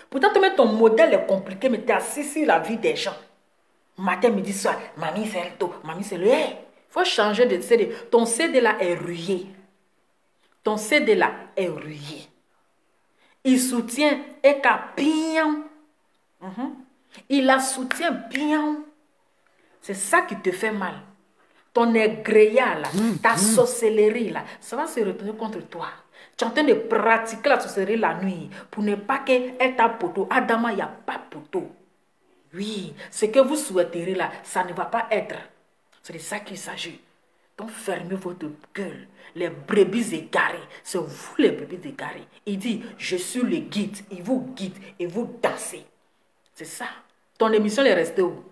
Pourtant, toi, ton modèle est compliqué, mais tu es assis sur la vie des gens. Matin, midi, soir, mamie, c'est le tôt, mamie, c'est le... Il faut changer de CD. Ton CD là est rouillé. Ton CD là est rouillé. Il soutient et bien. Il la soutient bien. C'est ça qui te fait mal. Ton égréa là, ta sorcellerie là, ça va se retourner contre toi. Tu es en train de pratiquer la sorcellerie la nuit pour ne pas qu'elle t'a poteau. Adama, il n'y a pas poteau. Oui, ce que vous souhaiterez là, ça ne va pas être. C'est de ça qu'il s'agit. Donc fermez votre gueule. Les brebis égarées, c'est vous les brebis égarées. Il dit, je suis le guide. Il vous guide et vous dansez. C'est ça. Ton émission est restée où?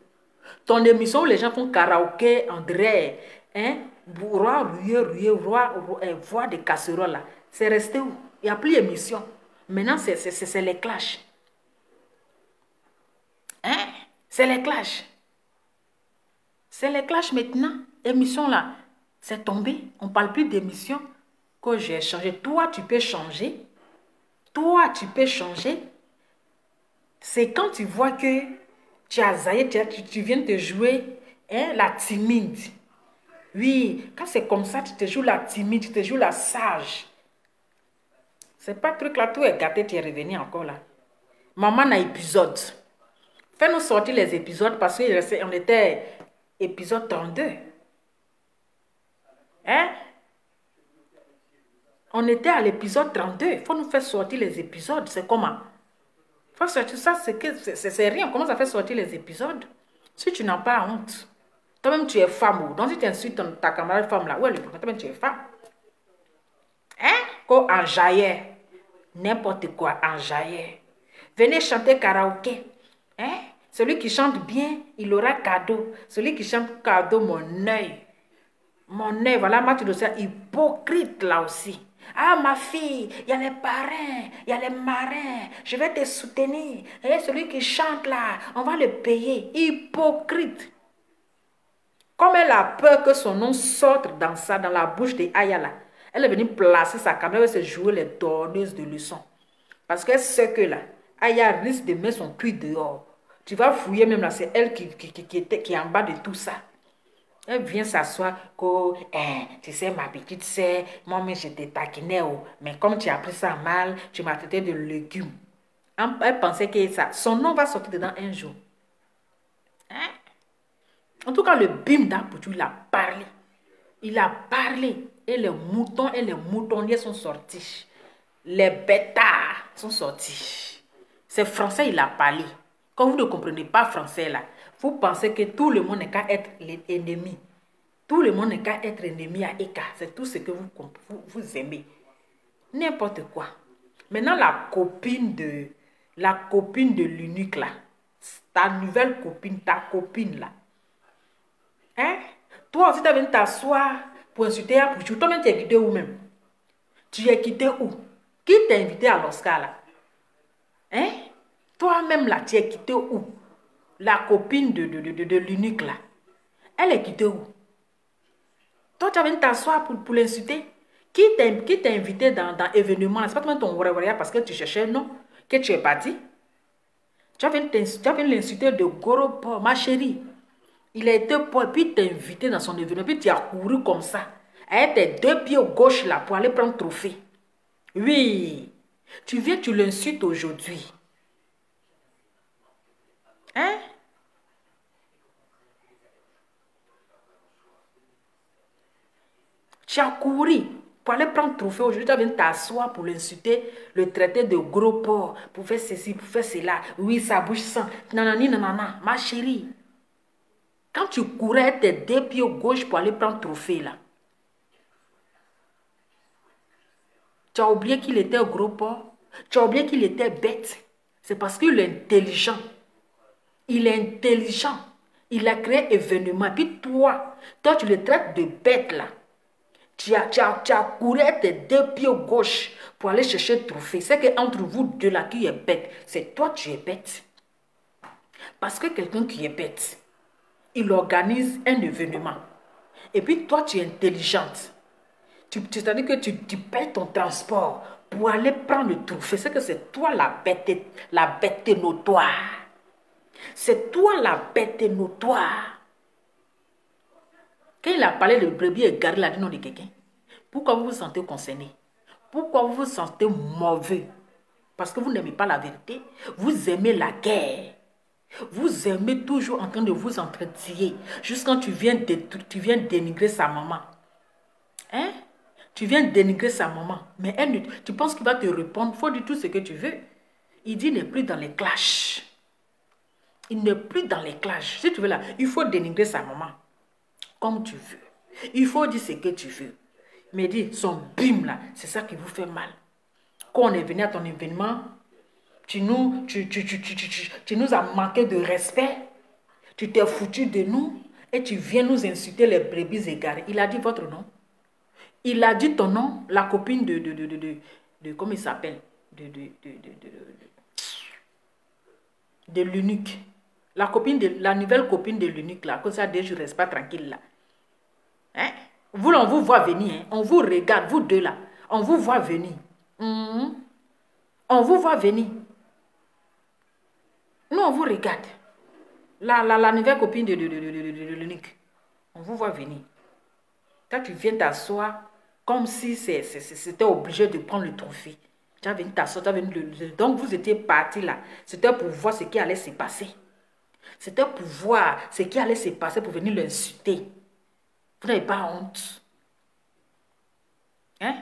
Ton émission où les gens font karaoké, André, roi, voix de casserole là. C'est resté où? Il n'y a plus d'émission. Maintenant, c'est les clashs. C'est les clashs. C'est les clashs maintenant. Émission là, c'est tombé. On ne parle plus d'émission que j'ai changé. Toi, tu peux changer. Toi, tu peux changer. C'est quand tu vois que tu as zaïe, tu viens te jouer la timide. Oui, quand c'est comme ça, tu te joues la timide, tu te joues la sage. C'est pas truc là, tout est gâté, tu es revenu encore là. Maman a épisode. Fais-nous sortir les épisodes parce qu'on était épisode 32. On était à l'épisode 32. Il faut nous faire sortir les épisodes. C'est comment? Faut sortir ça, c'est rien. Comment ça fait sortir les épisodes? Si tu n'as pas honte. Toi-même, tu es femme. Donc, si tu insultes ta camarade femme là, ouais, toi-même, tu es femme. Qu'on enjaillait. N'importe quoi, enjaillait. Venez chanter karaoké. Celui qui chante bien, il aura cadeau. Celui qui chante cadeau, mon œil. Mon œil, voilà, moi, tu dois être hypocrite là aussi. Ah, ma fille, il y a les parrains, il y a les marins, je vais te soutenir. Et celui qui chante là, on va le payer. Hypocrite. Comme elle a peur que son nom sorte dans la bouche de Ayala, elle est venue placer sa caméra et se jouer les donneuses de leçons. Parce qu'elle sait que là, Aya risque de mettre son cul dehors. Tu vas fouiller même là, c'est elle qui est en bas de tout ça. Elle vient s'asseoir que, tu sais, ma petite sœur, moi, mais je te taquinais, mais comme tu as pris ça mal, tu m'as traité de légumes. Elle pensait que son nom va sortir dedans un jour. En tout cas, le bim d'Apoutou, il a parlé. Il a parlé. Et les moutons et les moutonniers sont sortis. Les bêtards sont sortis. C'est français, il a parlé. Quand vous ne comprenez pas français là, vous pensez que tout le monde n'est qu'à être l'ennemi. Tout le monde n'est qu'à être ennemi à Eka. C'est tout ce que vous aimez. N'importe quoi. Maintenant, la copine de l'unique là, ta nouvelle copine, ta copine là. Toi aussi, tu as venu t'asseoir pour insulter à Pouchou. Toi-même, tu es quitté où même? Tu es quitté où? Qui t'a invité à l'Oscar là? Toi-même là, tu es quitté où? La copine de l'unique là. Elle est quittée où? Toi, tu as venu t'asseoir pour l'insulter? Qui t'a invité dans l'événement là? C'est pas toi-même ton warrior parce que tu cherchais, non? Que tu es parti? Tu as venu l'insulter de gros porc, ma chérie. Il a été pauvre, puis t'a invité dans son événement, puis tu as couru comme ça, avec tes deux pieds gauche là, pour aller prendre trophée. Oui, tu viens, tu l'insultes aujourd'hui. Tu as couru pour aller prendre trophée aujourd'hui, tu viens t'asseoir pour l'insulter, le traiter de gros porc, pour faire ceci, pour faire cela. Oui, ça bouge sans. Nanani, nanana, ma chérie. Quand tu courais tes deux pieds gauche pour aller prendre trophée là, tu as oublié qu'il était gros porc. Tu as oublié qu'il était bête. C'est parce qu'il est intelligent. Il est intelligent. Il a créé événement. Puis toi, tu le traites de bête là. Tu as couru tes deux pieds gauche pour aller chercher le trophée. C'est qu'entre vous deux là qui est bête, c'est toi tu es bête. Parce que quelqu'un qui est bête, il organise un événement. Et puis toi, tu es intelligente. C'est-à-dire que tu payes ton transport pour aller prendre le trophée. C'est que c'est toi la bête notoire. C'est toi la bête notoire. Quand il a parlé de brebis égarées, il a dit non de quelqu'un. Pourquoi vous vous sentez concerné? Pourquoi vous vous sentez mauvais? Parce que vous n'aimez pas la vérité. Vous aimez la guerre. Vous aimez toujours en train de vous entretenir. Jusqu'à quand tu viens dénigrer sa maman. Hein? Tu viens dénigrer sa maman. Mais elle, tu penses qu'il va te répondre. Il faut dire tout ce que tu veux. Il dit il n'est plus dans les clashs. Il n'est plus dans les clashs. Si tu veux là, il faut dénigrer sa maman. Comme tu veux. Il faut dire ce que tu veux. Mais dis, son bim là, c'est ça qui vous fait mal. Quand on est venu à ton événement, tu nous as manqué de respect. Tu t'es foutu de nous et tu viens nous insulter les brebis égarées. Il a dit votre nom. Il a dit ton nom, la copine de comment il s'appelle? De l'eunuque. La nouvelle copine de l'eunuque là. Comme ça, je ne reste pas tranquille là. Hein? Vous, on vous voit venir. Hein? On vous regarde, vous deux là. On vous voit venir. On vous voit venir. Nous, on vous regarde. La nouvelle copine de l'unique. On vous voit venir. Quand tu viens t'asseoir, comme si c'était obligé de prendre le trophée. Tu as venu t'asseoir, donc vous étiez partis là. C'était pour voir ce qui allait se passer. C'était pour voir ce qui allait se passer pour venir l'insulter. Vous n'avez pas honte. Hein?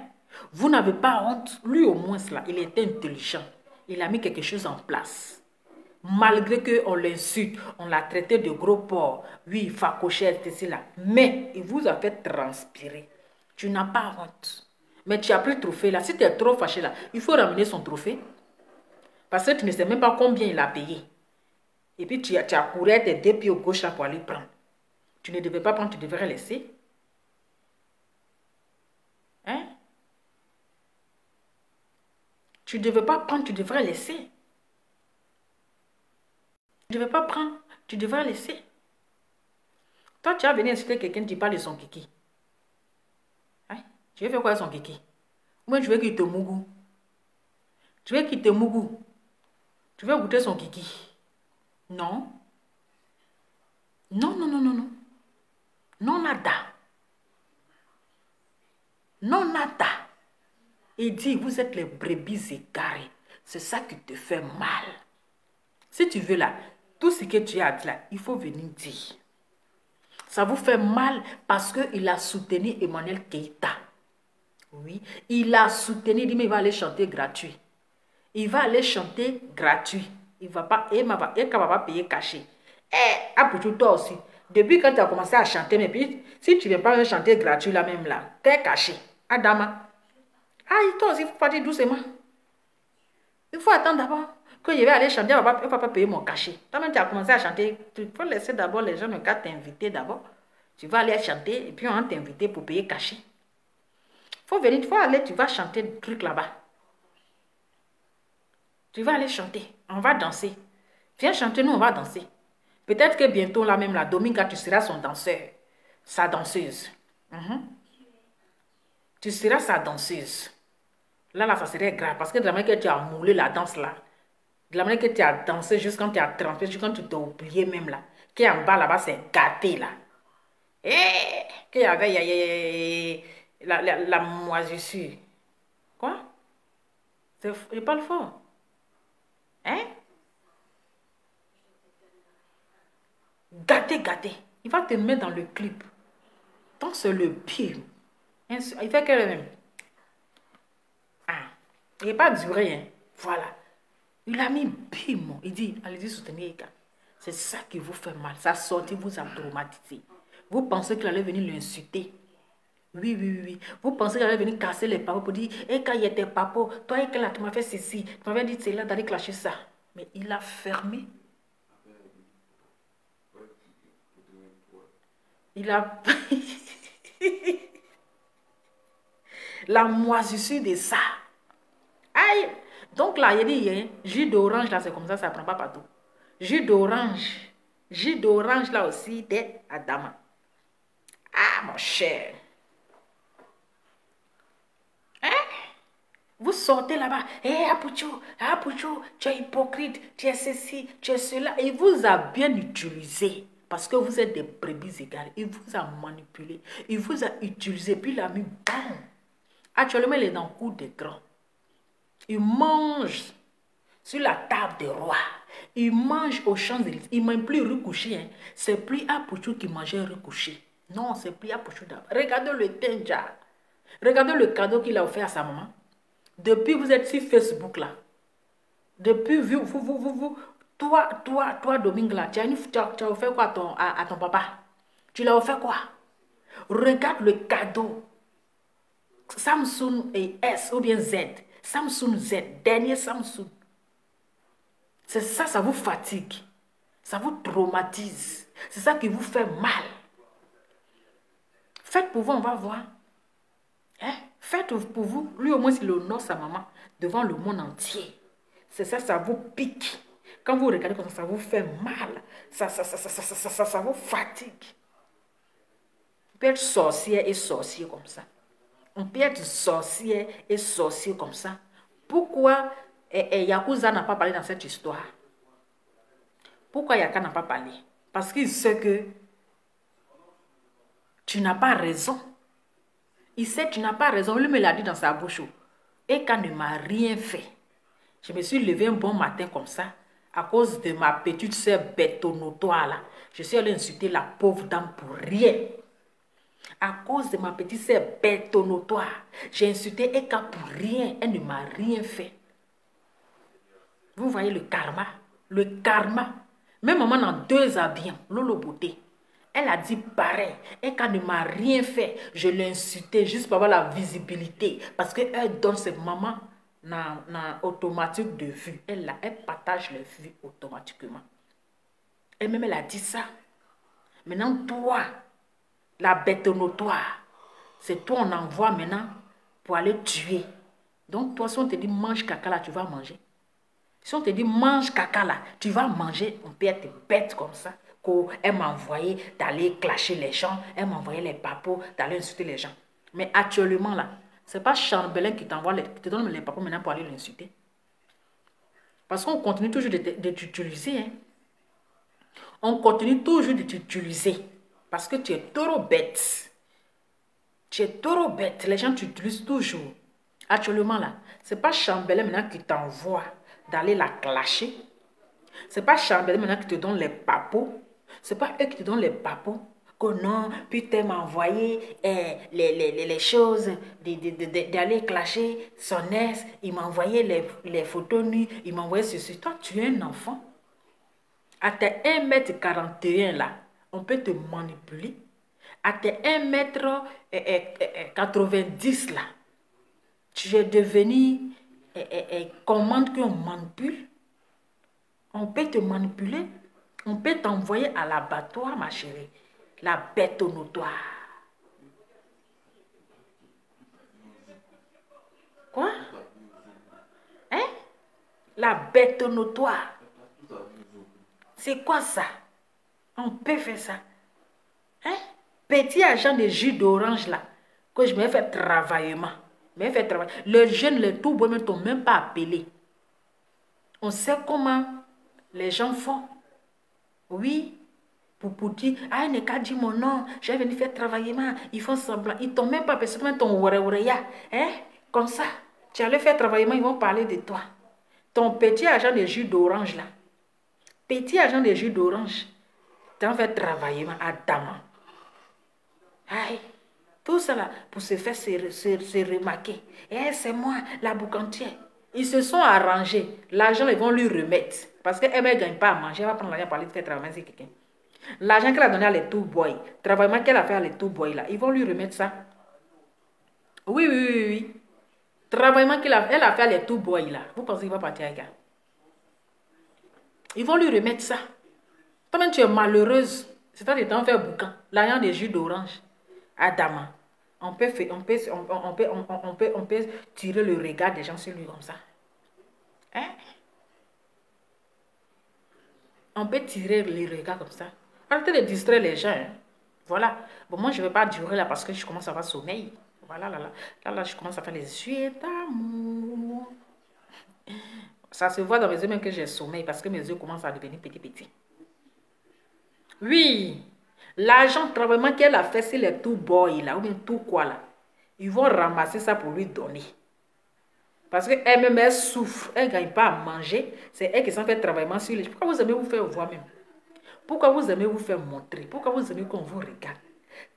Vous n'avez pas honte. Lui au moins là, il était intelligent. Il a mis quelque chose en place. Malgré qu'on l'insulte, on l'a traité de gros porc. Oui, facochère, c'est là. Mais il vous a fait transpirer. Tu n'as pas honte. Mais tu as pris le trophée là. Si tu es trop fâché là, il faut ramener son trophée. Parce que tu ne sais même pas combien il a payé. Et puis tu as couru tes deux pieds au gauche là pour aller prendre. Tu ne devais pas prendre, tu devrais laisser. Hein? Tu ne devais pas prendre, tu devrais laisser. Tu ne devais pas prendre, tu devrais laisser. Toi, tu as venu insulter quelqu'un, tu parles de son kiki. Hein? Tu veux faire quoi de son kiki? Moi, je veux qu'il te mougou. Tu veux qu'il te mougou. Tu veux goûter son kiki. Non. Non, non, non, non, non. Non, nada. Non, nada. Il dit, vous êtes les brebis égarées. C'est ça qui te fait mal. Si tu veux là, tout ce que tu as dit là, il faut venir dire. Ça vous fait mal parce qu'il a soutenu Emmanuel Keïta. Oui, il a soutenu, il dit, mais il va aller chanter gratuit. Il va aller chanter gratuit. Il va pas, et va pas payer caché. Et pour toi aussi. Depuis quand tu as commencé à chanter, mais puis, si tu ne viens pas chanter gratuit là même là, t'es caché. Adama. Ah, toi aussi, il faut partir doucement. Il faut attendre d'abord. Quand je vais aller chanter, il ne va pas payer mon cachet. Toi-même, tu as commencé à chanter. Tu peux laisser d'abord les gens, ne qu'à t'inviter d'abord. Tu vas aller chanter et puis on va t'inviter pour payer cachet. Il faut venir, tu vas aller, tu vas chanter le truc là-bas. Tu vas aller chanter. On va danser. Viens chanter, nous, on va danser. Peut-être que bientôt, là même, la Dominga, tu seras son danseur. Sa danseuse. Tu seras sa danseuse. Là, ça serait grave. Parce que de la manière que tu as moulé la danse là, de la manière que tu as dansé jusqu'à quand tu as trempé, jusqu'à quand tu t'es oublié même là, qui est en bas là-bas, c'est gâté là. Et qu'il y avait la moisissure. Quoi? Je parle fort. Hein? Gâté, gâté. Il va te mettre dans le clip. Donc c'est le pire. Il fait que même. Ah, il n'est pas duré, hein. Voilà. Il a mis bim. Il dit, allez-y soutenir les gars. C'est ça qui vous fait mal. Sa sortie vous a traumatisé. Vous pensez qu'il allait venir l'insulter. Oui, oui, oui. Vous pensez qu'il allait venir casser les papas pour dire, quand il était papa, toi et là, tu m'as fait ceci, tu m'avais dit cela, d'aller clasher ça. Mais il a fermé. Il a... la moisissure de ça. Aïe! Donc là, il dit, hein, jus d'orange, là, c'est comme ça ne prend pas partout. Jus d'orange là aussi, des Adama. Ah, mon cher. Hein? Vous sortez là-bas. Hé, Apoucho, tu es hypocrite, tu es ceci, tu es cela. Il vous a bien utilisé. Parce que vous êtes des brebis égales. Il vous a manipulé. Il vous a utilisé. Puis il a mis bam. Actuellement, il est dans le cou des grands. Il mange sur la table des rois. Il mange aux Champs-Élysées. Il ne mange plus recouché. Hein. C'est plus Apoucho qui mangeait recouché. Non, c'est plus Apoucho d'abord. Regardez le tenja. Regardez le cadeau qu'il a offert à sa maman. Depuis vous êtes sur Facebook là. Depuis toi, Domingue là, tu as offert quoi à ton papa? Tu l'as offert quoi? Regarde le cadeau. Samsung S ou bien Z. Samsung Z, dernier Samsung. C'est ça, ça vous fatigue. Ça vous traumatise. C'est ça qui vous fait mal. Faites pour vous, on va voir. Hein? Faites pour vous. Lui au moins il honore sa maman devant le monde entier. C'est ça, ça vous pique. Quand vous regardez comme ça vous fait mal. Ça vous fatigue. On peut être sorcière et sorcier comme ça. On peut être sorcière et sorcier comme ça. Pourquoi Yakuza n'a pas parlé dans cette histoire? Pourquoi Yaka n'a pas parlé? Parce qu'il sait que tu n'as pas raison. Il sait que tu n'as pas raison. Lui me l'a dit dans sa bouche. Et quand ne m'a rien fait. Je me suis levé un bon matin comme ça. À cause de ma petite soeur bétonotoire là. Je suis allé insulter la pauvre dame pour rien. À cause de ma petite soeur bétonotoire. J'ai insulté Eka pour rien. Elle ne m'a rien fait. Vous voyez le karma. Le karma. Même maman dans 2 avions. Lolo Beauté. Elle a dit pareil. Et quand ne m'a rien fait, je l'ai insulté juste pour avoir la visibilité. Parce qu'elle donne ses mamans dans automatique de vue. Elle partage les vues automatiquement. Elle-même, elle a dit ça. Maintenant, toi, la bête notoire, c'est toi on envoie maintenant pour aller tuer. Donc, toi, si on te dit mange caca là, tu vas manger. Si on te dit mange caca là, tu vas manger. On peut être bête comme ça. Elle m'a envoyé d'aller clasher les gens, elle m'a envoyé les papos d'aller insulter les gens. Mais actuellement là, c'est pas Chambelin qui te donne les papos maintenant pour aller l'insulter. Parce qu'on continue toujours de t'utiliser. Hein. On continue toujours de t'utiliser. Parce que tu es trop bête. Tu es trop bête. Les gens t'utilisent toujours. Actuellement là, c'est pas Chambelin maintenant qui t'envoie d'aller la clasher. C'est pas Chambelin maintenant qui te donne les papos. C'est pas eux qui te donnent les papos. Que non, putain m'a envoyé les choses d'aller clasher son ex. Il m'a envoyé les photos nues. Il m'a envoyé ceci. Toi, tu es un enfant. À tes 1m41 là, on peut te manipuler. À tes 1m90 là, tu es devenu commande qu'on manipule. On peut te manipuler. On peut t'envoyer à l'abattoir, ma chérie. La bête au notoire. Quoi? Hein? La bête au notoire. C'est quoi ça? On peut faire ça. Hein? Petit agent de jus d'orange là, que je me fais travaillement. Les jeunes, les tout beaux ne t'ont même pas appelé. On sait comment les gens font. Oui, pour dire, ah, il n'est qu'à dire mon nom, j'ai venu faire travaillement, ils font semblant, ils t'ont même pas appelé, c'est même ton oureya, hein? Comme ça, tu allais faire travaillement, ils vont parler de toi. Ton petit agent de jus d'orange là, petit agent de jus d'orange, t'en fait travaillement à Dama. Aïe, tout ça là, pour se faire se remarquer. Eh, c'est moi, la boucantière. Ils se sont arrangés. L'argent, ils vont lui remettre. Parce qu'elle ne gagne pas à manger. Elle va prendre l'argent pour aller faire travailler avec quelqu'un. L'argent qu'elle a donné à les tout boys, travaillement qu'elle a fait à les tout boys là, ils vont lui remettre ça. Oui. Travaillement qu'elle a fait à les tout boys là. Vous pensez qu'il va partir avec elle? Ils vont lui remettre ça. Toi-même, tu es malheureuse. C'est-à-dire que tu en fais un boucan. L'argent des jus d'orange. Adama. On peut tirer le regard des gens sur lui comme ça. Hein? On peut tirer les regards comme ça. Arrêtez de distraire les gens. Hein? Voilà. Bon, moi, je ne vais pas durer là parce que je commence à avoir sommeil. Voilà. Voilà, là, je commence à faire les yeux d'amour. Ça se voit dans mes yeux même que j'ai sommeil parce que mes yeux commencent à devenir petits. Oui, l'argent de travaillement qu'elle a fait, s'il est tout boy là, ou bien tout quoi là, ils vont ramasser ça pour lui donner. Parce qu'elle-même, elle souffre, elle ne gagne pas à manger. C'est elle qui s'en fait travaillement sur les... Pourquoi vous aimez vous faire voir même? Pourquoi vous aimez vous faire montrer? Pourquoi vous aimez qu'on vous regarde?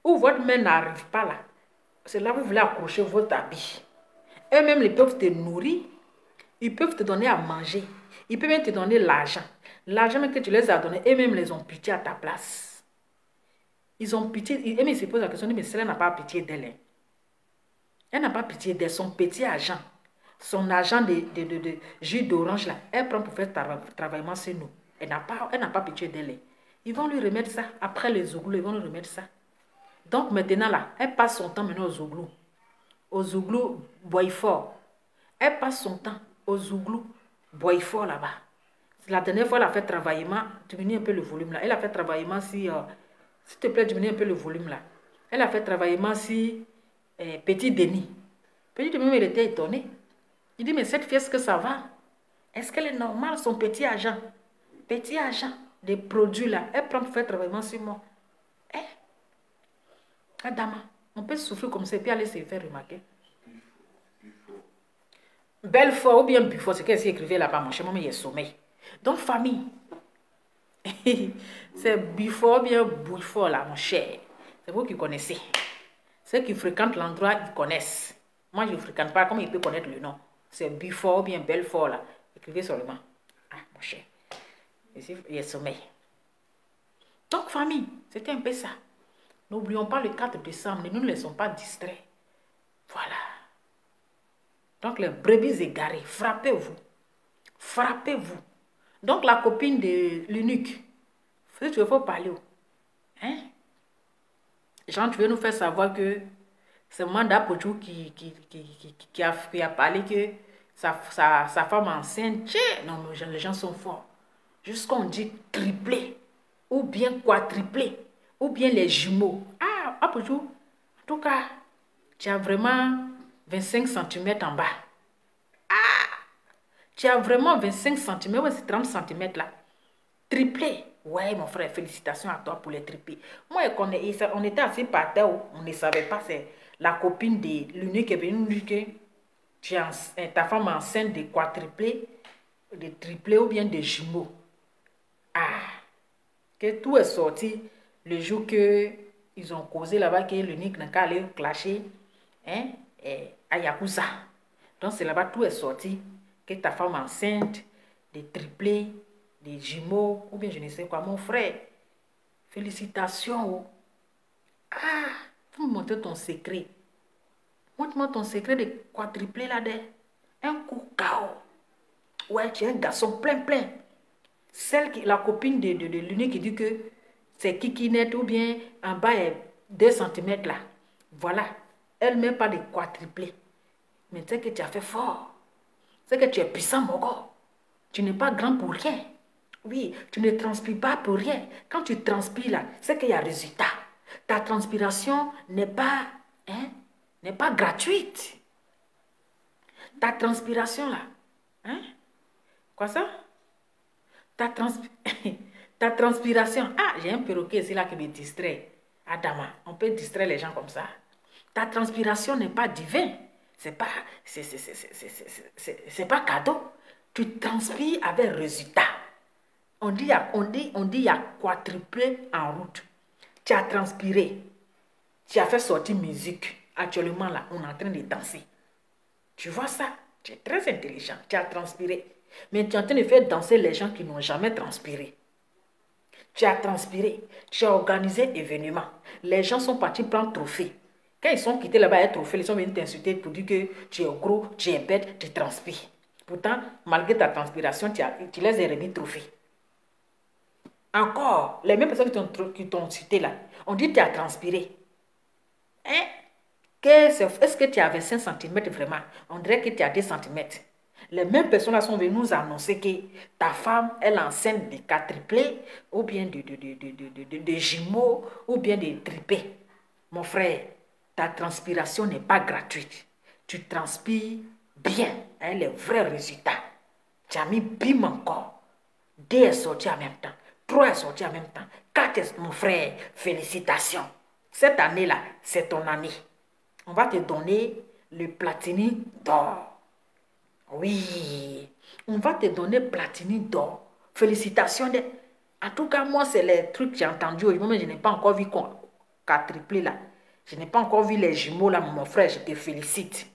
Ou votre main n'arrive pas là. C'est là que vous voulez accrocher votre habit. Eux-mêmes, ils peuvent te nourrir. Ils peuvent te donner à manger. Ils peuvent même te donner l'argent. L'argent même que tu les as donné, eux-mêmes les ont pitié à ta place. Ils ont pitié. Eux-mêmes ils se posent la question, mais celle-là n'a pas pitié d'elle. Elle n'a pas pitié de son petit argent. Son argent de jus d'orange là, elle prend pour faire travaillement chez nous. Elle n'a pas pitié d'elle. Ils vont lui remettre ça. Après les Zouglous, ils vont lui remettre ça. Donc maintenant là, elle passe son temps maintenant aux Zouglous. Aux Zouglous, Boyfort. Elle passe son temps aux Zouglous, Boyfort là-bas. La dernière fois, elle a fait travaillement, diminue un peu le volume là. Elle a fait travaillement si, s'il te plaît, diminue un peu le volume là. Elle a fait travaillement si, Petit Denis. Petit Denis, il était étonné. Il dit, mais cette fille, est-ce que ça va? Est-ce qu'elle est normale, son petit agent? Petit agent des produits là. Elle prend pour faire travaillement sur moi. Adama, on peut souffrir comme ça et puis aller se faire remarquer. Belfort ou bien Buffort, c'est qu'elle s'est écrivait là-bas, mon cher, mais il y a sommeil. Donc, famille. C'est Buffort ou bien Buffort là, mon cher. C'est vous qui connaissez. Ceux qui fréquentent l'endroit, ils connaissent. Moi, je ne fréquente pas, comment il peut connaître le nom? C'est Buffort ou bien Belfort là. Écrivez seulement. Ah, mon cher. Ici, il y a sommeil. Donc, famille, c'était un peu ça. N'oublions pas le 4 décembre, ne nous laissons pas distraits. Voilà. Donc, les brebis égarées, frappez-vous. Frappez-vous. Donc, la copine de l'eunuque, si tu veux, il faut parler. Hein? Jean, tu veux nous faire savoir que c'est Manda Pochou qui a parlé que sa femme enceinte. Non, mais les gens sont forts. Jusqu'on dit triplé, ou bien quadruplé, ou bien les jumeaux. Ah, Pochou, en tout cas, tu as vraiment 25 cm en bas. Ah, tu as vraiment 25 cm, ouais, c'est 30 cm là. Triplé. Ouais, mon frère, félicitations à toi pour les triplés. Moi, on était assis par terre, on ne savait pas, c'est la copine de l'unique qui est venue nous dire que ta femme enceinte de quadruplés, de triplés ou bien de jumeaux. Ah, que tout est sorti le jour que ils ont causé là-bas que l'unique n'a qu'à aller clasher à Yakuza. Donc, c'est là-bas tout est sorti que ta femme enceinte de triplés, des jumeaux, ou bien je ne sais quoi. Mon frère, félicitations. Ah, faut me montrer ton secret. Montre-moi ton secret de quadruplé là-dedans. Un coup KO. Ouais, tu es un garçon plein. La copine de l'unique qui dit que c'est kikinette ou bien en bas est 2 cm là. Voilà. Elle ne met pas de quadruplé. Mais c'est que tu as fait fort. C'est que tu es puissant, mon gars. Tu n'es pas grand pour rien. Oui, tu ne transpires pas pour rien. Quand tu transpires là, c'est qu'il y a résultat. Ta transpiration n'est pas gratuite. Ta transpiration là, quoi ça? Ta transpiration. Ah, j'ai un perroquet ici là qui me distrait. Adama, on peut distraire les gens comme ça. Ta transpiration n'est pas divin. C'est pas cadeau. Tu transpires avec résultat. On dit il y a quadruplé en route. Tu as transpiré. Tu as fait sortir musique. Actuellement, là, on est en train de danser. Tu vois ça? Tu es très intelligent. Tu as transpiré. Mais tu es en train de faire danser les gens qui n'ont jamais transpiré. Tu as transpiré. Tu as organisé événement. Les gens sont partis prendre trophée. Quand ils sont quittés là-bas, trophée, ils sont venus t'insulter pour dire que tu es gros, tu es bête, tu transpires. Pourtant, malgré ta transpiration, tu les as remis trophée. Encore, les mêmes personnes qui t'ont cité là, on dit que tu as transpiré. Est-ce que tu as 25 cm vraiment? On dirait que tu as 2 cm. Les mêmes personnes là sont venues nous annoncer que ta femme, elle est enceinte de quadruplés, ou bien de jumeaux, ou bien de triplés. Mon frère, ta transpiration n'est pas gratuite. Tu transpires bien, hein, les vrais résultats. Tu as mis bim encore. 2 est sorti en même temps. 3 est sorti en même temps. 4 est, mon frère, félicitations. Cette année-là, c'est ton année. On va te donner le platini d'or. Oui, on va te donner platini d'or. Félicitations. En tout cas, moi, c'est les trucs que j'ai entendus aujourd'hui, mais je n'ai pas encore vu qu'à tripler là. Je n'ai pas encore vu les jumeaux là, mon frère. Je te félicite.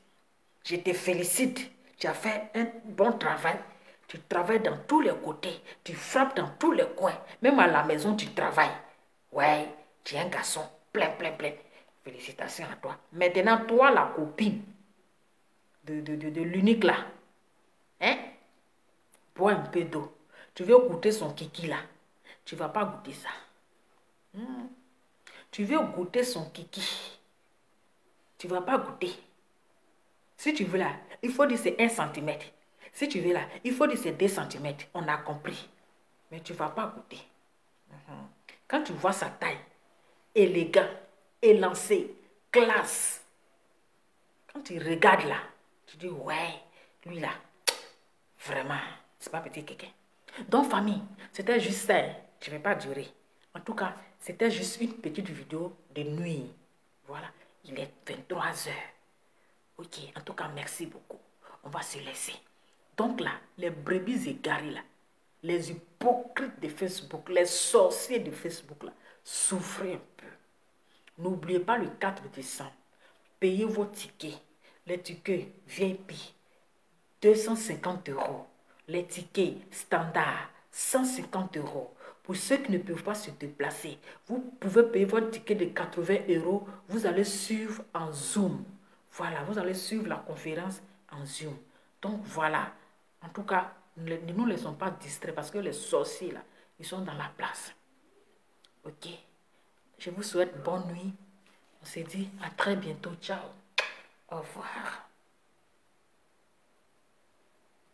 Je te félicite. Tu as fait un bon travail. Tu travailles dans tous les côtés. Tu frappes dans tous les coins. Même à la maison, tu travailles. Ouais, tu es un garçon plein. Félicitations à toi. Maintenant, toi, la copine de l'unique là, hein? Bois un peu d'eau. Tu veux goûter son kiki là. Tu ne vas pas goûter ça. Tu veux goûter son kiki. Tu ne vas pas goûter. Si tu veux là, il faut dire c'est 1 cm. Si tu veux là, il faut dire c'est 2 cm. On a compris. Mais tu ne vas pas goûter. Quand tu vois sa taille, élégant, élancé, classe. Quand tu regardes là, tu dis ouais, lui là, vraiment, c'est pas petit quelqu'un. Donc famille, c'était juste ça. Je ne vais pas durer. En tout cas, c'était juste une petite vidéo de nuit. Voilà, il est 23 h. Ok, en tout cas, merci beaucoup. On va se laisser. Donc là, les brebis égarées là, les hypocrites de Facebook, les sorciers de Facebook là, souffrez un peu. N'oubliez pas le 4 décembre. Payez vos tickets. Les tickets VIP, 250 €. Les tickets standard, 150 €. Pour ceux qui ne peuvent pas se déplacer, vous pouvez payer votre ticket de 80 €. Vous allez suivre en Zoom. Voilà, vous allez suivre la conférence en Zoom. Donc voilà, en tout cas, ne nous laissons pas distraits parce que les sorciers là, ils sont dans la place. Ok, je vous souhaite bonne nuit. On se dit à très bientôt. Ciao. Au revoir.